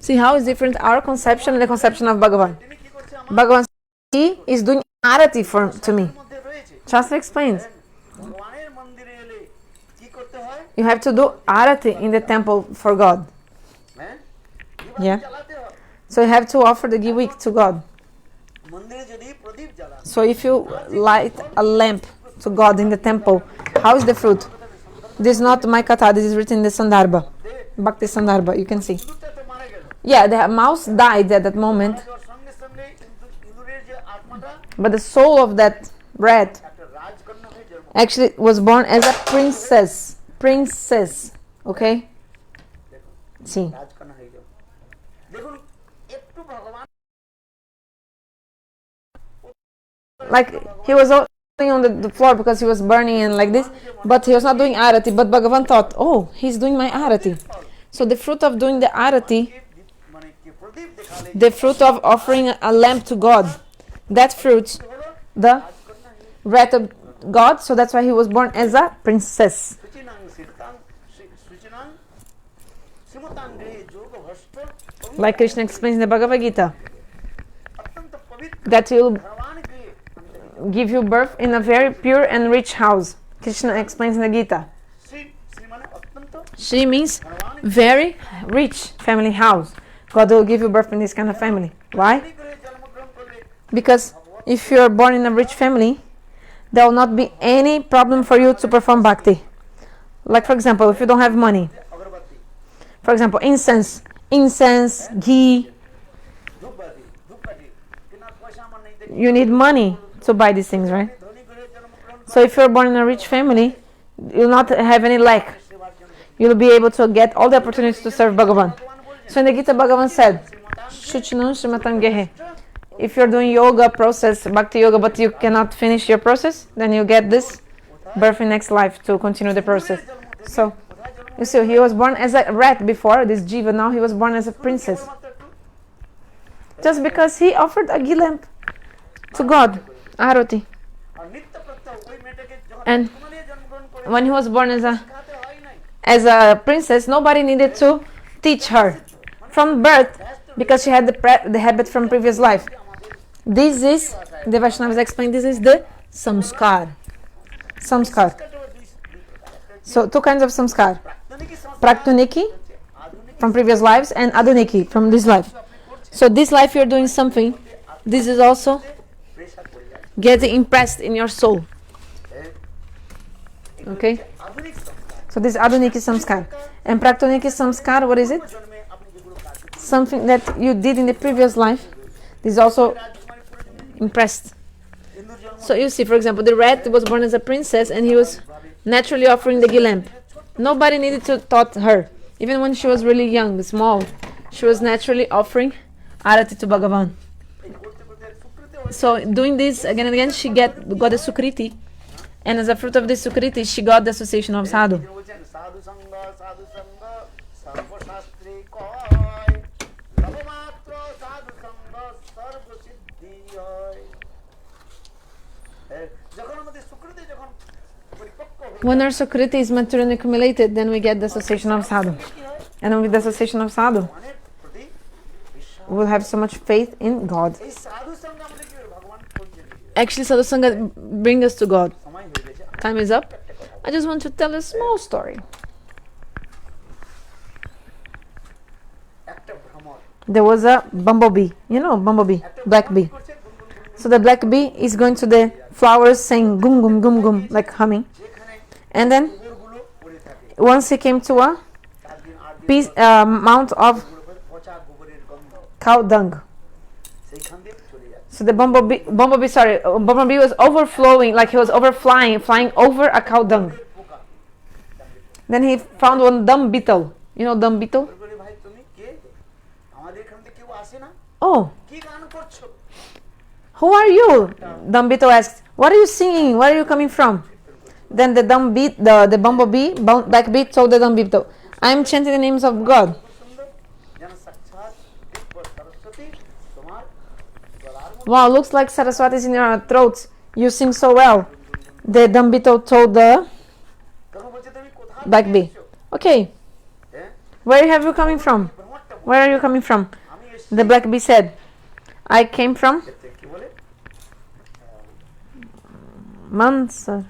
A: See how is different our conception and the conception of Bhagavan. Bhagavan, he is doing arati to me. Shastra explains. You have to do arati in the temple for God. Yeah. So you have to offer the ghee wick to God. So if you light a lamp to God in the temple, how is the fruit? This is not my katha, this is written in the Sandarbha. Bhakti Sandarbha, you can see. Yeah, the mouse died at that moment. But the soul of that rat actually was born as a princess. Princess. Okay? See. Like he was on the floor because he was burning and like this, but he was not doing arati. But Bhagavan thought, oh, he's doing my arati. So the fruit of doing the arati, the fruit of offering a lamp to God, that fruit, the wrath of God, so that's why he was born as a princess. Like Krishna explains in the Bhagavad Gita, that will give you birth in a very pure and rich house. Krishna explains in the Gita. Shri means very rich family house. God will give you birth in this kind of family. Why? Because if you are born in a rich family, there will not be any problem for you to perform bhakti. Like for example, if you don't have money, for example, incense, ghee, you need money to buy these things, right? So if you're born in a rich family, you'll not have any lack. You'll be able to get all the opportunities to serve Bhagavan. So in the Gita, Bhagavan said, Shuchinam Srimatam Gehe. If you're doing yoga process, bhakti yoga, but you cannot finish your process, then you get this birth in next life to continue the process. So, you see, he was born as a rat before, this jiva, now he was born as a princess. Just because he offered a ghee lamp to God, arati. And when he was born as a princess, nobody needed to teach her from birth, because she had the habit from previous life. This is, the Vaishnavas explain, this is the samskar. Samskar. So, two kinds of samskar. Praktuniki from previous lives and aduniki from this life. So this life you're doing something, this is also getting impressed in your soul. Okay? So this aduniki samskar. And praktoniki samskar, what is it? Something that you did in the previous life. This is also impressed. So you see, for example, the rat was born as a princess and he was naturally offering the ghee lamp. Nobody needed to taught her. Even when she was really young, small, she was naturally offering arati to Bhagavan. So doing this again and again, she got the sukriti. And as a fruit of this sukriti, she got the association of sadhu. When our sukriti is mature and accumulated, then we get the association of sadhu. And with the association of sadhu, we will have so much faith in God. Actually, sadhu sangha brings us to God. Time is up. I just want to tell a small story. There was a bumblebee. You know, bumblebee, black bee. So the black bee is going to the flowers saying gum gum gum gum, like humming. And then once he came to a mount of cow dung. So the bumblebee was overflowing, like he was flying over a cow dung. Then he found one dung beetle. You know dung beetle? Oh, who are you? Dung beetle asked. What are you singing? Where are you coming from? Then the bumblebee, black bee, told the dung beetle, I am chanting the names of God. Wow, looks like Saraswati is in your throat. You sing so well. The dung beetle told the black bee, okay, where have you coming from? Where are you coming from? The black bee said, I came from Mansar.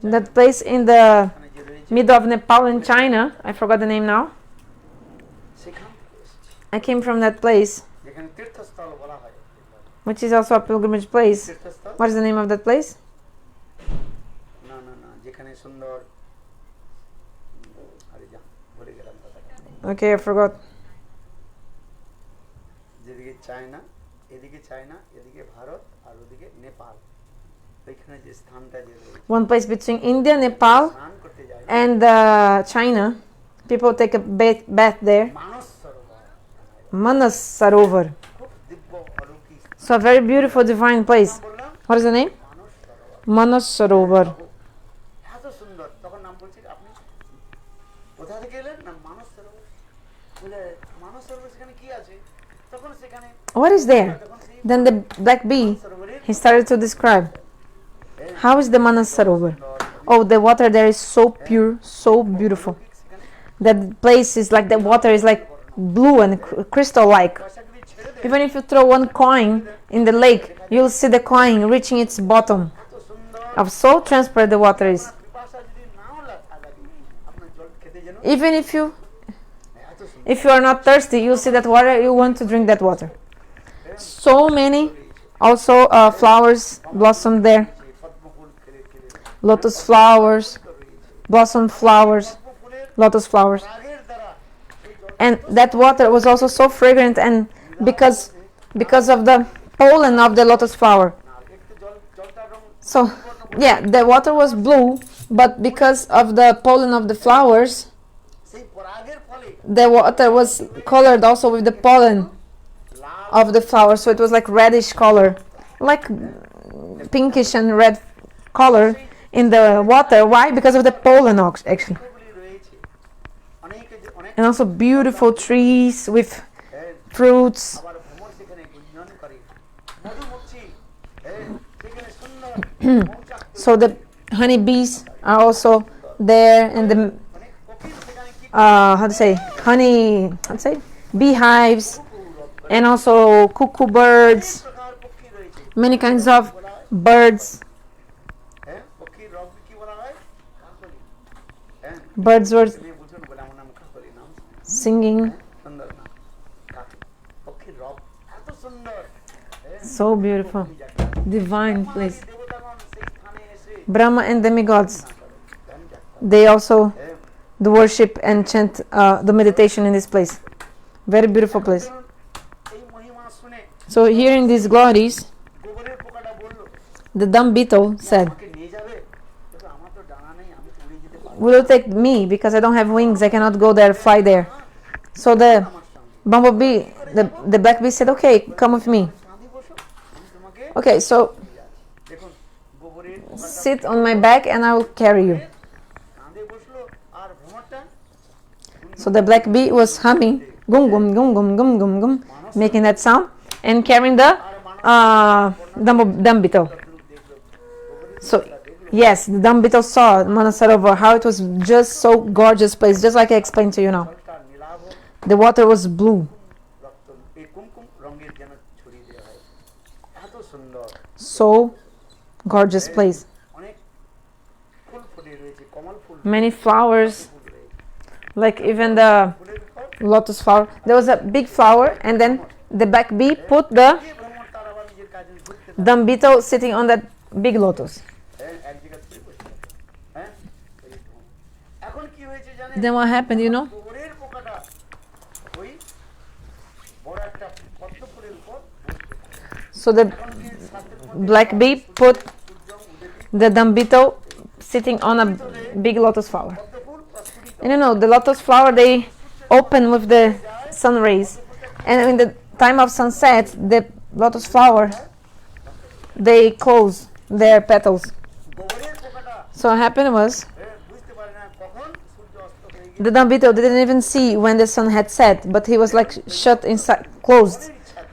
A: That place in the middle of Nepal and China. I forgot the name now. I came from that place, which is also a pilgrimage place. What is the name of that place? Okay, I forgot. One place between India, Nepal, and China. People take a bath there. Manas Sarovar. So a very beautiful, divine place. What is the name? Manas Sarovar. What is there? Then the black bee, he started to describe. How is the Manas Sarovar? Oh, the water there is so pure, so beautiful. That place is like, the water is like blue and crystal-like. Even if you throw one coin in the lake, you'll see the coin reaching its bottom. Of so transparent the water is. Even if you are not thirsty, you'll see that water, you want to drink that water. So many also flowers blossom there. Lotus flowers, blossom flowers, lotus flowers. And that water was also so fragrant, and because of the pollen of the lotus flower. So, yeah, the water was blue, but because of the pollen of the flowers, the water was colored also with the pollen of the flowers. So it was like reddish color, like pinkish and red color in the water. Why? Because of the pollen, actually. And also beautiful trees with fruits. So the honeybees are also there, and the beehives, and also cuckoo birds, many kinds of birds. Birds were singing.
B: সুন্দর না পক্ষীর রব এত সুন্দর
A: So beautiful. Divine place.
B: দেবতাগণ সেই স্থানে এসে
A: Brahma and demigods, they also do worship and chant the meditation in this place. Very beautiful place.
B: এই মহিমা শুনে
A: So hearing these glories,
B: গোবরের পোকাটা বলল
A: the dumb beetle said,
B: আমাকে নিয়ে যাবে তবে আমার তো ডানা নেই আমি তো উড়ে যেতে পারবো
A: will you take me because I don't have wings, I cannot go there, fly there. So the bumblebee, the black bee said, okay, come with me.
B: কাঁধে বসো আমি তোমাকে
A: Okay, so
B: দেখুন গোবরের
A: sit on my back and I will carry you.
B: কাঁধে বসলো আর ভ্রমরটা
A: So the black bee was humming, gum gum gum gum gum gum gum, making that sound and carrying the dumb beetle. So yes, the dumb beetle saw Manasarovar, how it was just so gorgeous place, just like I explained to you now.
B: তার নীলাভ
A: The water was blue,
B: রক্ত এই কুমকুম রঙের যেন ছড়িয়ে দেওয়া হয় এত সুন্দর
A: so gorgeous place.
B: অনেক ফুল ফুটে রয়েছে কমল ফুল
A: Many flowers,
B: ফুল রয়েছে
A: like even the
B: ফুলের উপর
A: lotus flower. There was a big flower and then the black bee put the
B: যে ভ্রমর তার আবার নিজের কাজে ঘুরতে
A: dumb beetle sitting on that big lotus.
B: এক জায়গা থেকে বসে থাকে। হ্যাঁ এই ভ্রমর। এখন কি হয়েছে জানেন
A: Then what happened, you know?
B: গোবরের পোকাটা ওই বড় একটা পদ্ম ফুলের উপর
A: So the black bee put the dumb beetle sitting on a big lotus flower.
B: পদ্ম ফুল প্রস্ফুটিত
A: And you know, the lotus flower, they open with the sun rays. And in the time of sunset, the lotus flower, they close their petals.
B: গোবরের পোকাটা
A: So what happened was,
B: বুঝতে পারে না কখন সূর্য অস্ত হয়ে গিয়ে
A: the dumb beetle didn't even see when the sun had set, but he was like shut inside, closed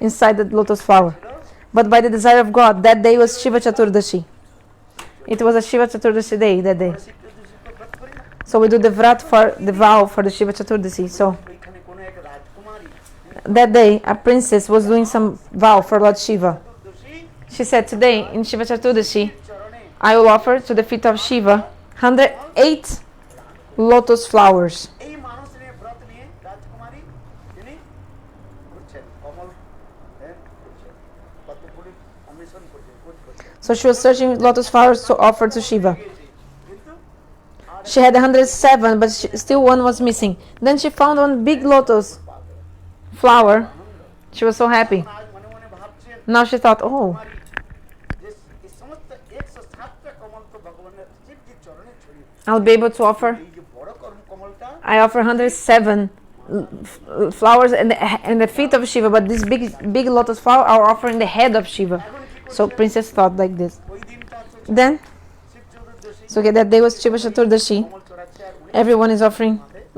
A: inside the lotus flower. But by the desire of God, that day was Shiva Chaturdashi. It was a Shiva Chaturdashi day that day.
B: শীত দূষিত ব্রত করি না
A: So we do the vrat for the vow for the Shiva Chaturdashi. So
B: ওইখানে কোনো এক রাজকুমারী
A: that day, a princess was doing some vow for Lord Shiva.
B: দোষী
A: She said, today in Shiva Chaturdashi,
B: চরণে
A: I will offer to the feet of Shiva 108 lotus flowers.
B: এই মানুষ নিয়ে ব্রত নিয়ে রাজকুমারী তিনি ঘুরছেন কমল ঘুরছেন পদ্ম ফুলের অন্বেষণ করছেন খোঁজ করছেন
A: So she was searching lotus flowers to offer to Shiva.
B: কিন্তু
A: She had 107, but still one was missing. Then she found one big lotus flower. She was so happy.
B: আজ মনে মনে ভাবছেন
A: Now she thought, oh,
B: কুমারী যে এই সমস্ত 107টা কমল তো ভগবানের শিবজির চরণে ছড়িয়ে
A: I'll be able to offer.
B: এই যে বড় কমলটা
A: I offer 107 flowers in the feet of Shiva, but this big lotus flower I'll offer in the head of Shiva. So princess thought like this.
B: ওই দিনটা
A: Then,
B: Shiva Chaturdashi
A: so okay, that day was Shiva Chaturdashi.
B: কমল চড়াচ্ছে আর উনি
A: Everyone is offering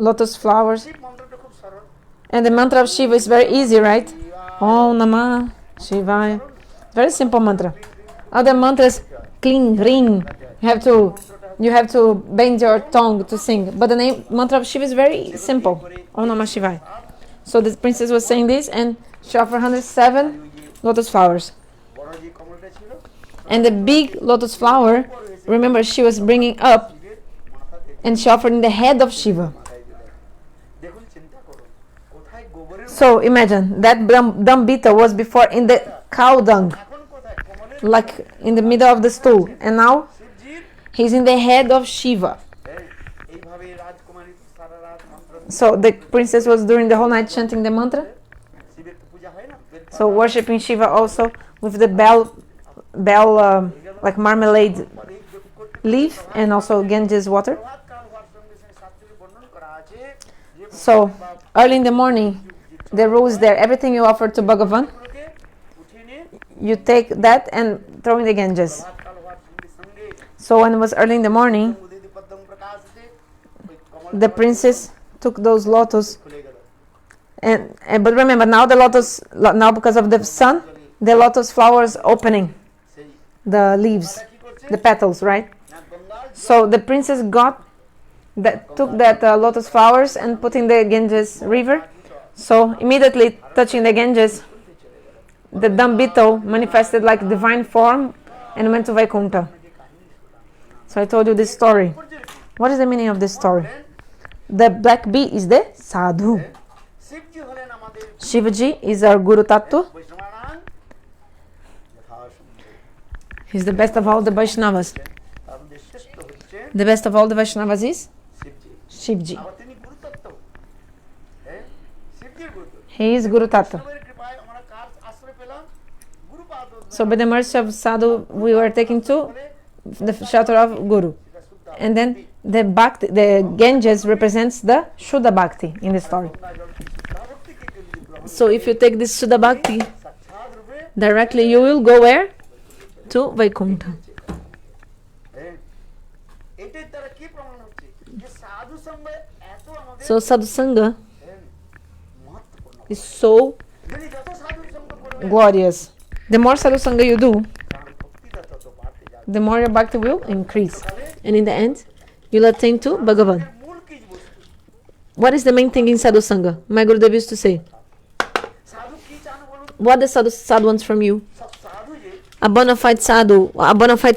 A: lotus flowers.
B: Shiva মন্ত্রটা খুব সরল
A: And the mantra of Shiva is very easy, right? Om Namah Shivaya. Very simple mantra. Other mantras, cling, ring. You have to bend your tongue to sing. But the mantra of Shiva is very simple. Om Namah Shivaya. So the princess was saying this, and she offered 107 lotus flowers.
B: বড় যে কমলটা ছিল
A: And the big lotus flower, remember, she was bringing up,
B: শিবের মাথাতে
A: and she offered in the head of Shiva.
B: মাথায় দিলেন দেখুন চিন্তা করুন কোথায় গোবরের
A: So imagine that dumb beetle was before in the cow dung,
B: এখন কোথায় কমলের
A: like in the middle of the stool, and now
B: শিবজির
A: he's in the head of Shiva.
B: এইভাবে রাজকুমারী সারা রাত মন্ত্র
A: So the princess was during the whole night chanting the mantra.
B: শিবের তো পূজা হয় না
A: So worshipping Shiva also with the bell like marmalade leaf and also Ganges water.
B: প্রভাতকাল হওয়ার সঙ্গে সঙ্গে শাস্ত্রে বর্ণন করা আছে যে
A: So early in the morning, the rules there, everything you offer to Bhagavan,
B: ভগবানকে উঠিয়ে নিয়ে
A: you take that and throw in the Ganges.
B: প্রভাতকাল হওয়ার সঙ্গে সঙ্গে
A: So when it was early in the morning,
B: উদিত পদ্ম প্রকাশতে ওই কমল
A: the princess took those lotus,
B: খুলে গেল
A: and but remember now because of the sun, the lotus flowers opening
B: সেই
A: the leaves,
B: কি করছে
A: the petals, right?
B: না গঙ্গার
A: So the princess took that lotus flowers and put in the Ganges river. So immediately touching the Ganges, the dumb beetle manifested like divine form and went to Vaikuntha. So I told you this story. What is the meaning of this story? The black bee is the sadhu.
B: শিবজি হলেন আমাদের
A: Shivaji is our Guru Tattva.
B: বৈষ্ণবানাং যথাসম্ভব
A: He's the best of all the Vaishnavas.
B: তার মধ্যে শ্রেষ্ঠ হচ্ছে
A: The best of all the Vaishnavas is
B: শিবজি
A: Shivji.
B: আবার তিনি গুরুতত্ত্ব হ্যাঁ শিবজির গুরুত্ব
A: He is Guru Tattva.
B: বৈষ্ণবের কৃপায় আমরা কার আশ্রয় পেলাম Gurupad
A: So by the mercy of sadhu, we were taken to the shelter of Guru. And then the bhakti, the Ganges represents the Shuddha Bhakti in the story. So if you take this Shuddha Bhakti,
B: সাক্ষাৎ রূপে
A: directly you will go where? To Vaikuntha.
B: হ্যাঁ এটার দ্বারা কি প্রমাণ হচ্ছে যে সাধু সঙ্গ এত আমাদের
A: So sadhu sangha
B: মহত্বপূর্ণ
A: is so
B: যদি যত সাধু সঙ্গ করবে
A: glorious. The more sadhu sangha you do,
B: তার ভক্তিটা তত বাড়তে যাবে
A: the more your bhakti will increase. And in the end, you'll attain to Bhagavan.
B: মূল কি বস্তু
A: What is the main thing in sadhu sangha? My Gurudev used to say,
B: সাধু কি চান বলুন
A: what does sadhu wants from you?
B: সব সাধু যে
A: A bona fide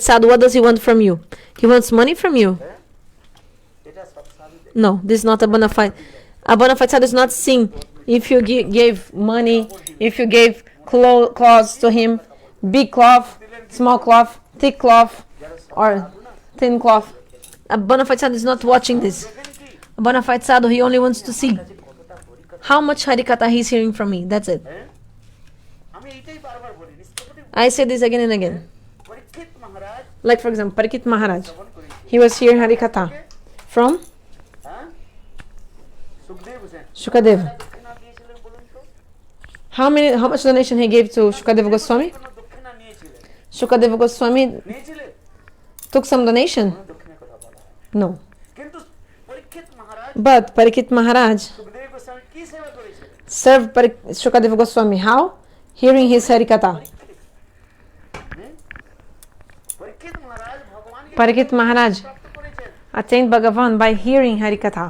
A: sadhu, what does he want from you? He wants money from you.
B: এটা সব সাধু যে
A: No, this is not a bona fide. A bona fide sadhu is not seeing if you gave money, if you gave clothes to him, big cloth, small cloth, thick cloth, or thin cloth. A bona fide sadhu is not watching this. A bona fide sadhu, he only wants to see how much Hari Katha he is hearing from me. That's it.
B: আমি এইটাই বারবার বলি নিষ্কপটে
A: I say this again and again.
B: Parikshit Maharaj
A: Like for example, Parikit Maharaj.
B: শ্রবণ করেছে
A: He was here in Hari Katha from
B: হ্যাঁ Sukhdev Hossain
A: Shukadev.
B: দক্ষিণা দিয়েছিলেন বলুন তো
A: How much donation he gave to Shukadeva Goswami?
B: কোনো দক্ষিণা নিয়েছিলেন
A: Shukadeva Goswami
B: নিয়েছিলেন
A: took some donation.
B: কোনো দক্ষিণার কথা বলা হয়
A: No.
B: কিন্তু পরীক্ষিত মহারাজ
A: But Parikit Maharaj
B: Sukhdev Goswami কি সেবা করেছিলেন
A: served Shukadeva Goswami. How? Hearing his Hari Katha.
B: পরীক্ষিত মহারাজ ভগবানকে
A: Parikit Maharaj
B: প্রাপ্ত করেছেন
A: attained Bhagavan by hearing Hari Katha.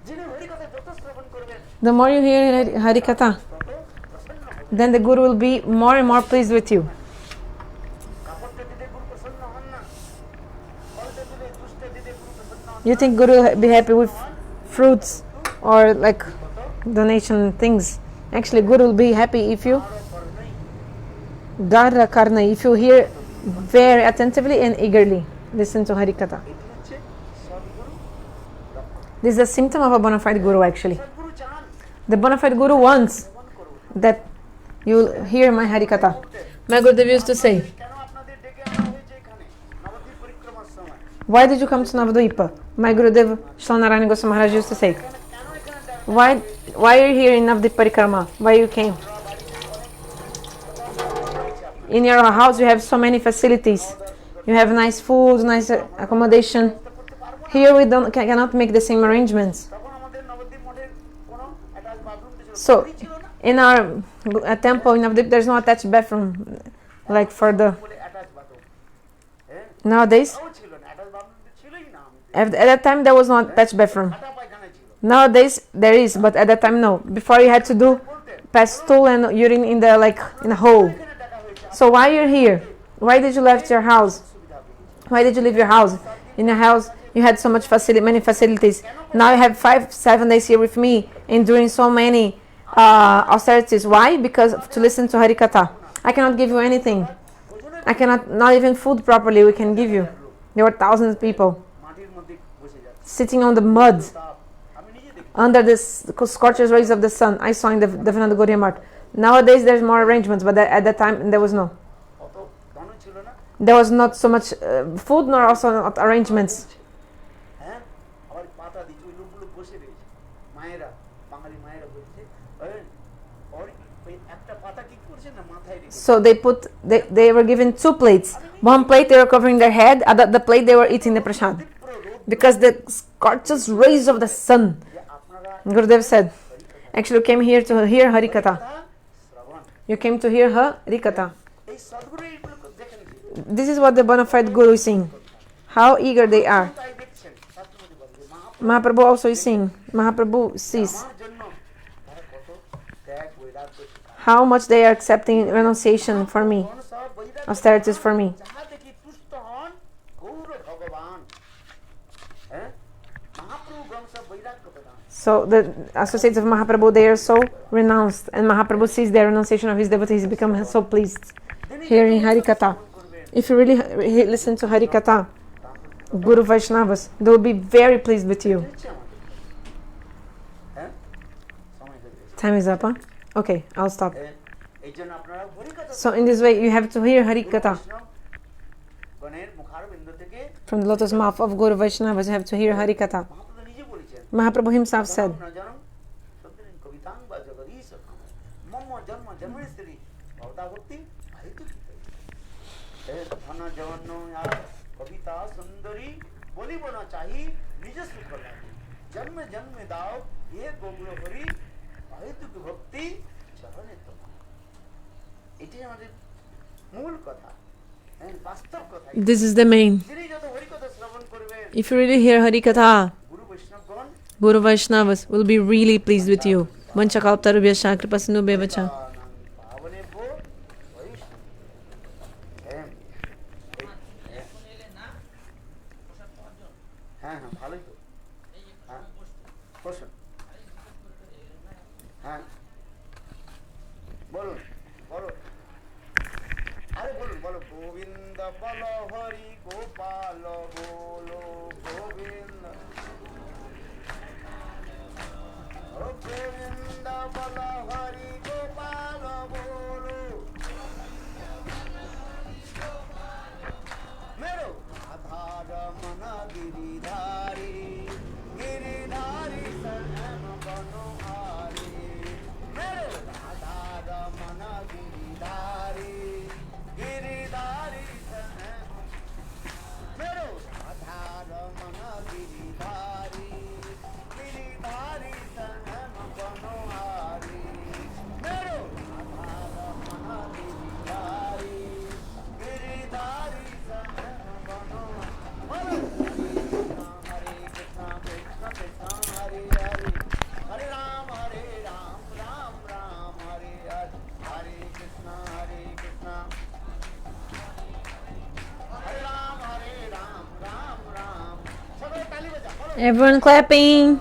B: যিনি হরি কথা যত শ্রবণ করবেন
A: The more you hear Hari Katha,
B: তত প্রসন্ন হবেন
A: then the Guru will be more and more pleased with you.
B: কাপড়টা দিতে গুরু প্রসন্ন হন না ফলটা দিলে দুষ্ট দিতে গুরু প্রসন্ন হন
A: You think Guru will be happy with fruits or like donation things? Actually, Guru will be happy if you Dara Karna, if you hear very attentively and eagerly. Listen to Hari Katha.
B: এটি হচ্ছে সদ্গুরু লক্ষণ
A: This is a symptom of a bona fide Guru actually.
B: সদ্গুরু চান
A: The bona fide Guru wants
B: শ্রবণ করুন
A: that you will hear my Hari Katha. My Gurudev used to say,
B: কেন আপনাদের ডেকে আনা হয়েছে এখানে নবদ্বীপ পরিক্রমার সময়
A: why did you come to Navadvipa? My Gurudev Shlanarani Goswami Maharaj used to say,
B: কেন এখানে
A: why are you here in Navadvip Parikrama? Why you came? In your house you have so many facilities. You have nice food, nice accommodation. Here we cannot make the same arrangements.
B: তখন আমাদের নবদ্বীপ মঠের কোনো attach bathroom ছিল
A: So
B: ছিল না
A: in our temple in Navadvip there's no attached bathroom like for the
B: বলে attach bathroom হ্যাঁ
A: nowadays.
B: তাও ছিল না অ্যাটাচ বাথরুম তো ছিলই না আমি
A: At that time there was no attached bathroom.
B: হাঁটা পায়খানা ছিল
A: Nowadays there is, but at that time no. Before you had to do pass stool and urine in the in a hole.
B: এখানে দেখা হয়েছে
A: So why you're here? Why did you left your house?
B: সুবিধা পেয়েছি
A: Why did you leave your house? In your house you had so much many facilities. Now you have 5-7 days here with me and doing so many austerities. Why? Because to listen to Hari Katha. I cannot give you anything. I cannot, not even food properly we can give you. There were thousands of people
B: মাটির মধ্যে বসে যাচ্ছে
A: sitting on the mud
B: তাপ আমি নিজে দেখি
A: under the scorches rays of the sun. I saw in the Devananda Gaudiya Mart. Nowadays there's more arrangements, but at that time there was no.
B: অত ধন ছিল না
A: There was not so much food nor also not arrangements.
B: হ্যাঁ আবার পাতা দিচ্ছে ওই লোকগুলো বসে রয়েছে মায়েরা বাঙালি মায়েরা বলছে ওর ওই একটা পাতা কি করছে না মাথায় রেখে
A: So they were given 2 plates. One plate they were covering their head, the plate they were eating the prasad. Because the scorches rays of the sun.
B: যে আপনারা
A: Gurudev said, actually you came here to hear Hari Katha.
B: শ্রবণ
A: You came to hear Hari Katha.
B: এই সদ্গুরু এইগুলো দেখেন
A: This is what the bona fide Guru is saying. How eager they are.
B: তাই দেখছেন শাস্ত্রমধ্যে বলে যে
A: Mahaprabhu also is saying. Mahaprabhu sees
B: আমার জন্য তারা কত ত্যাগ বৈরাগ্য শিখায়
A: how much they are accepting renunciation for me.
B: কোন সব বৈরাগ্য
A: Austerities for me.
B: যাহা দেখি তুষ্ট হন গৌর ভগবান হ্যাঁ মহাপ্রভুগণ
A: So the associates of Mahaprabhu, they are so renounced, and Mahaprabhu sees their renunciation of his devotees, he becomes so pleased. Hearing Hari Katha. If you really listen to Hari Katha, Guru Vaishnavas, they will be very pleased with you. Time is up, huh? Okay, I'll stop. So in this way, you have to hear Hari Katha. From the lotus mouth of Guru Vaishnavas, you have to hear Hari Katha. Mahaprabhu himself said, this is the main. If you really hear Hari Katha, Guru Vaishnavas will be really pleased with you. Vanchakalptarubhyascha kripasinubhya. Everyone clapping.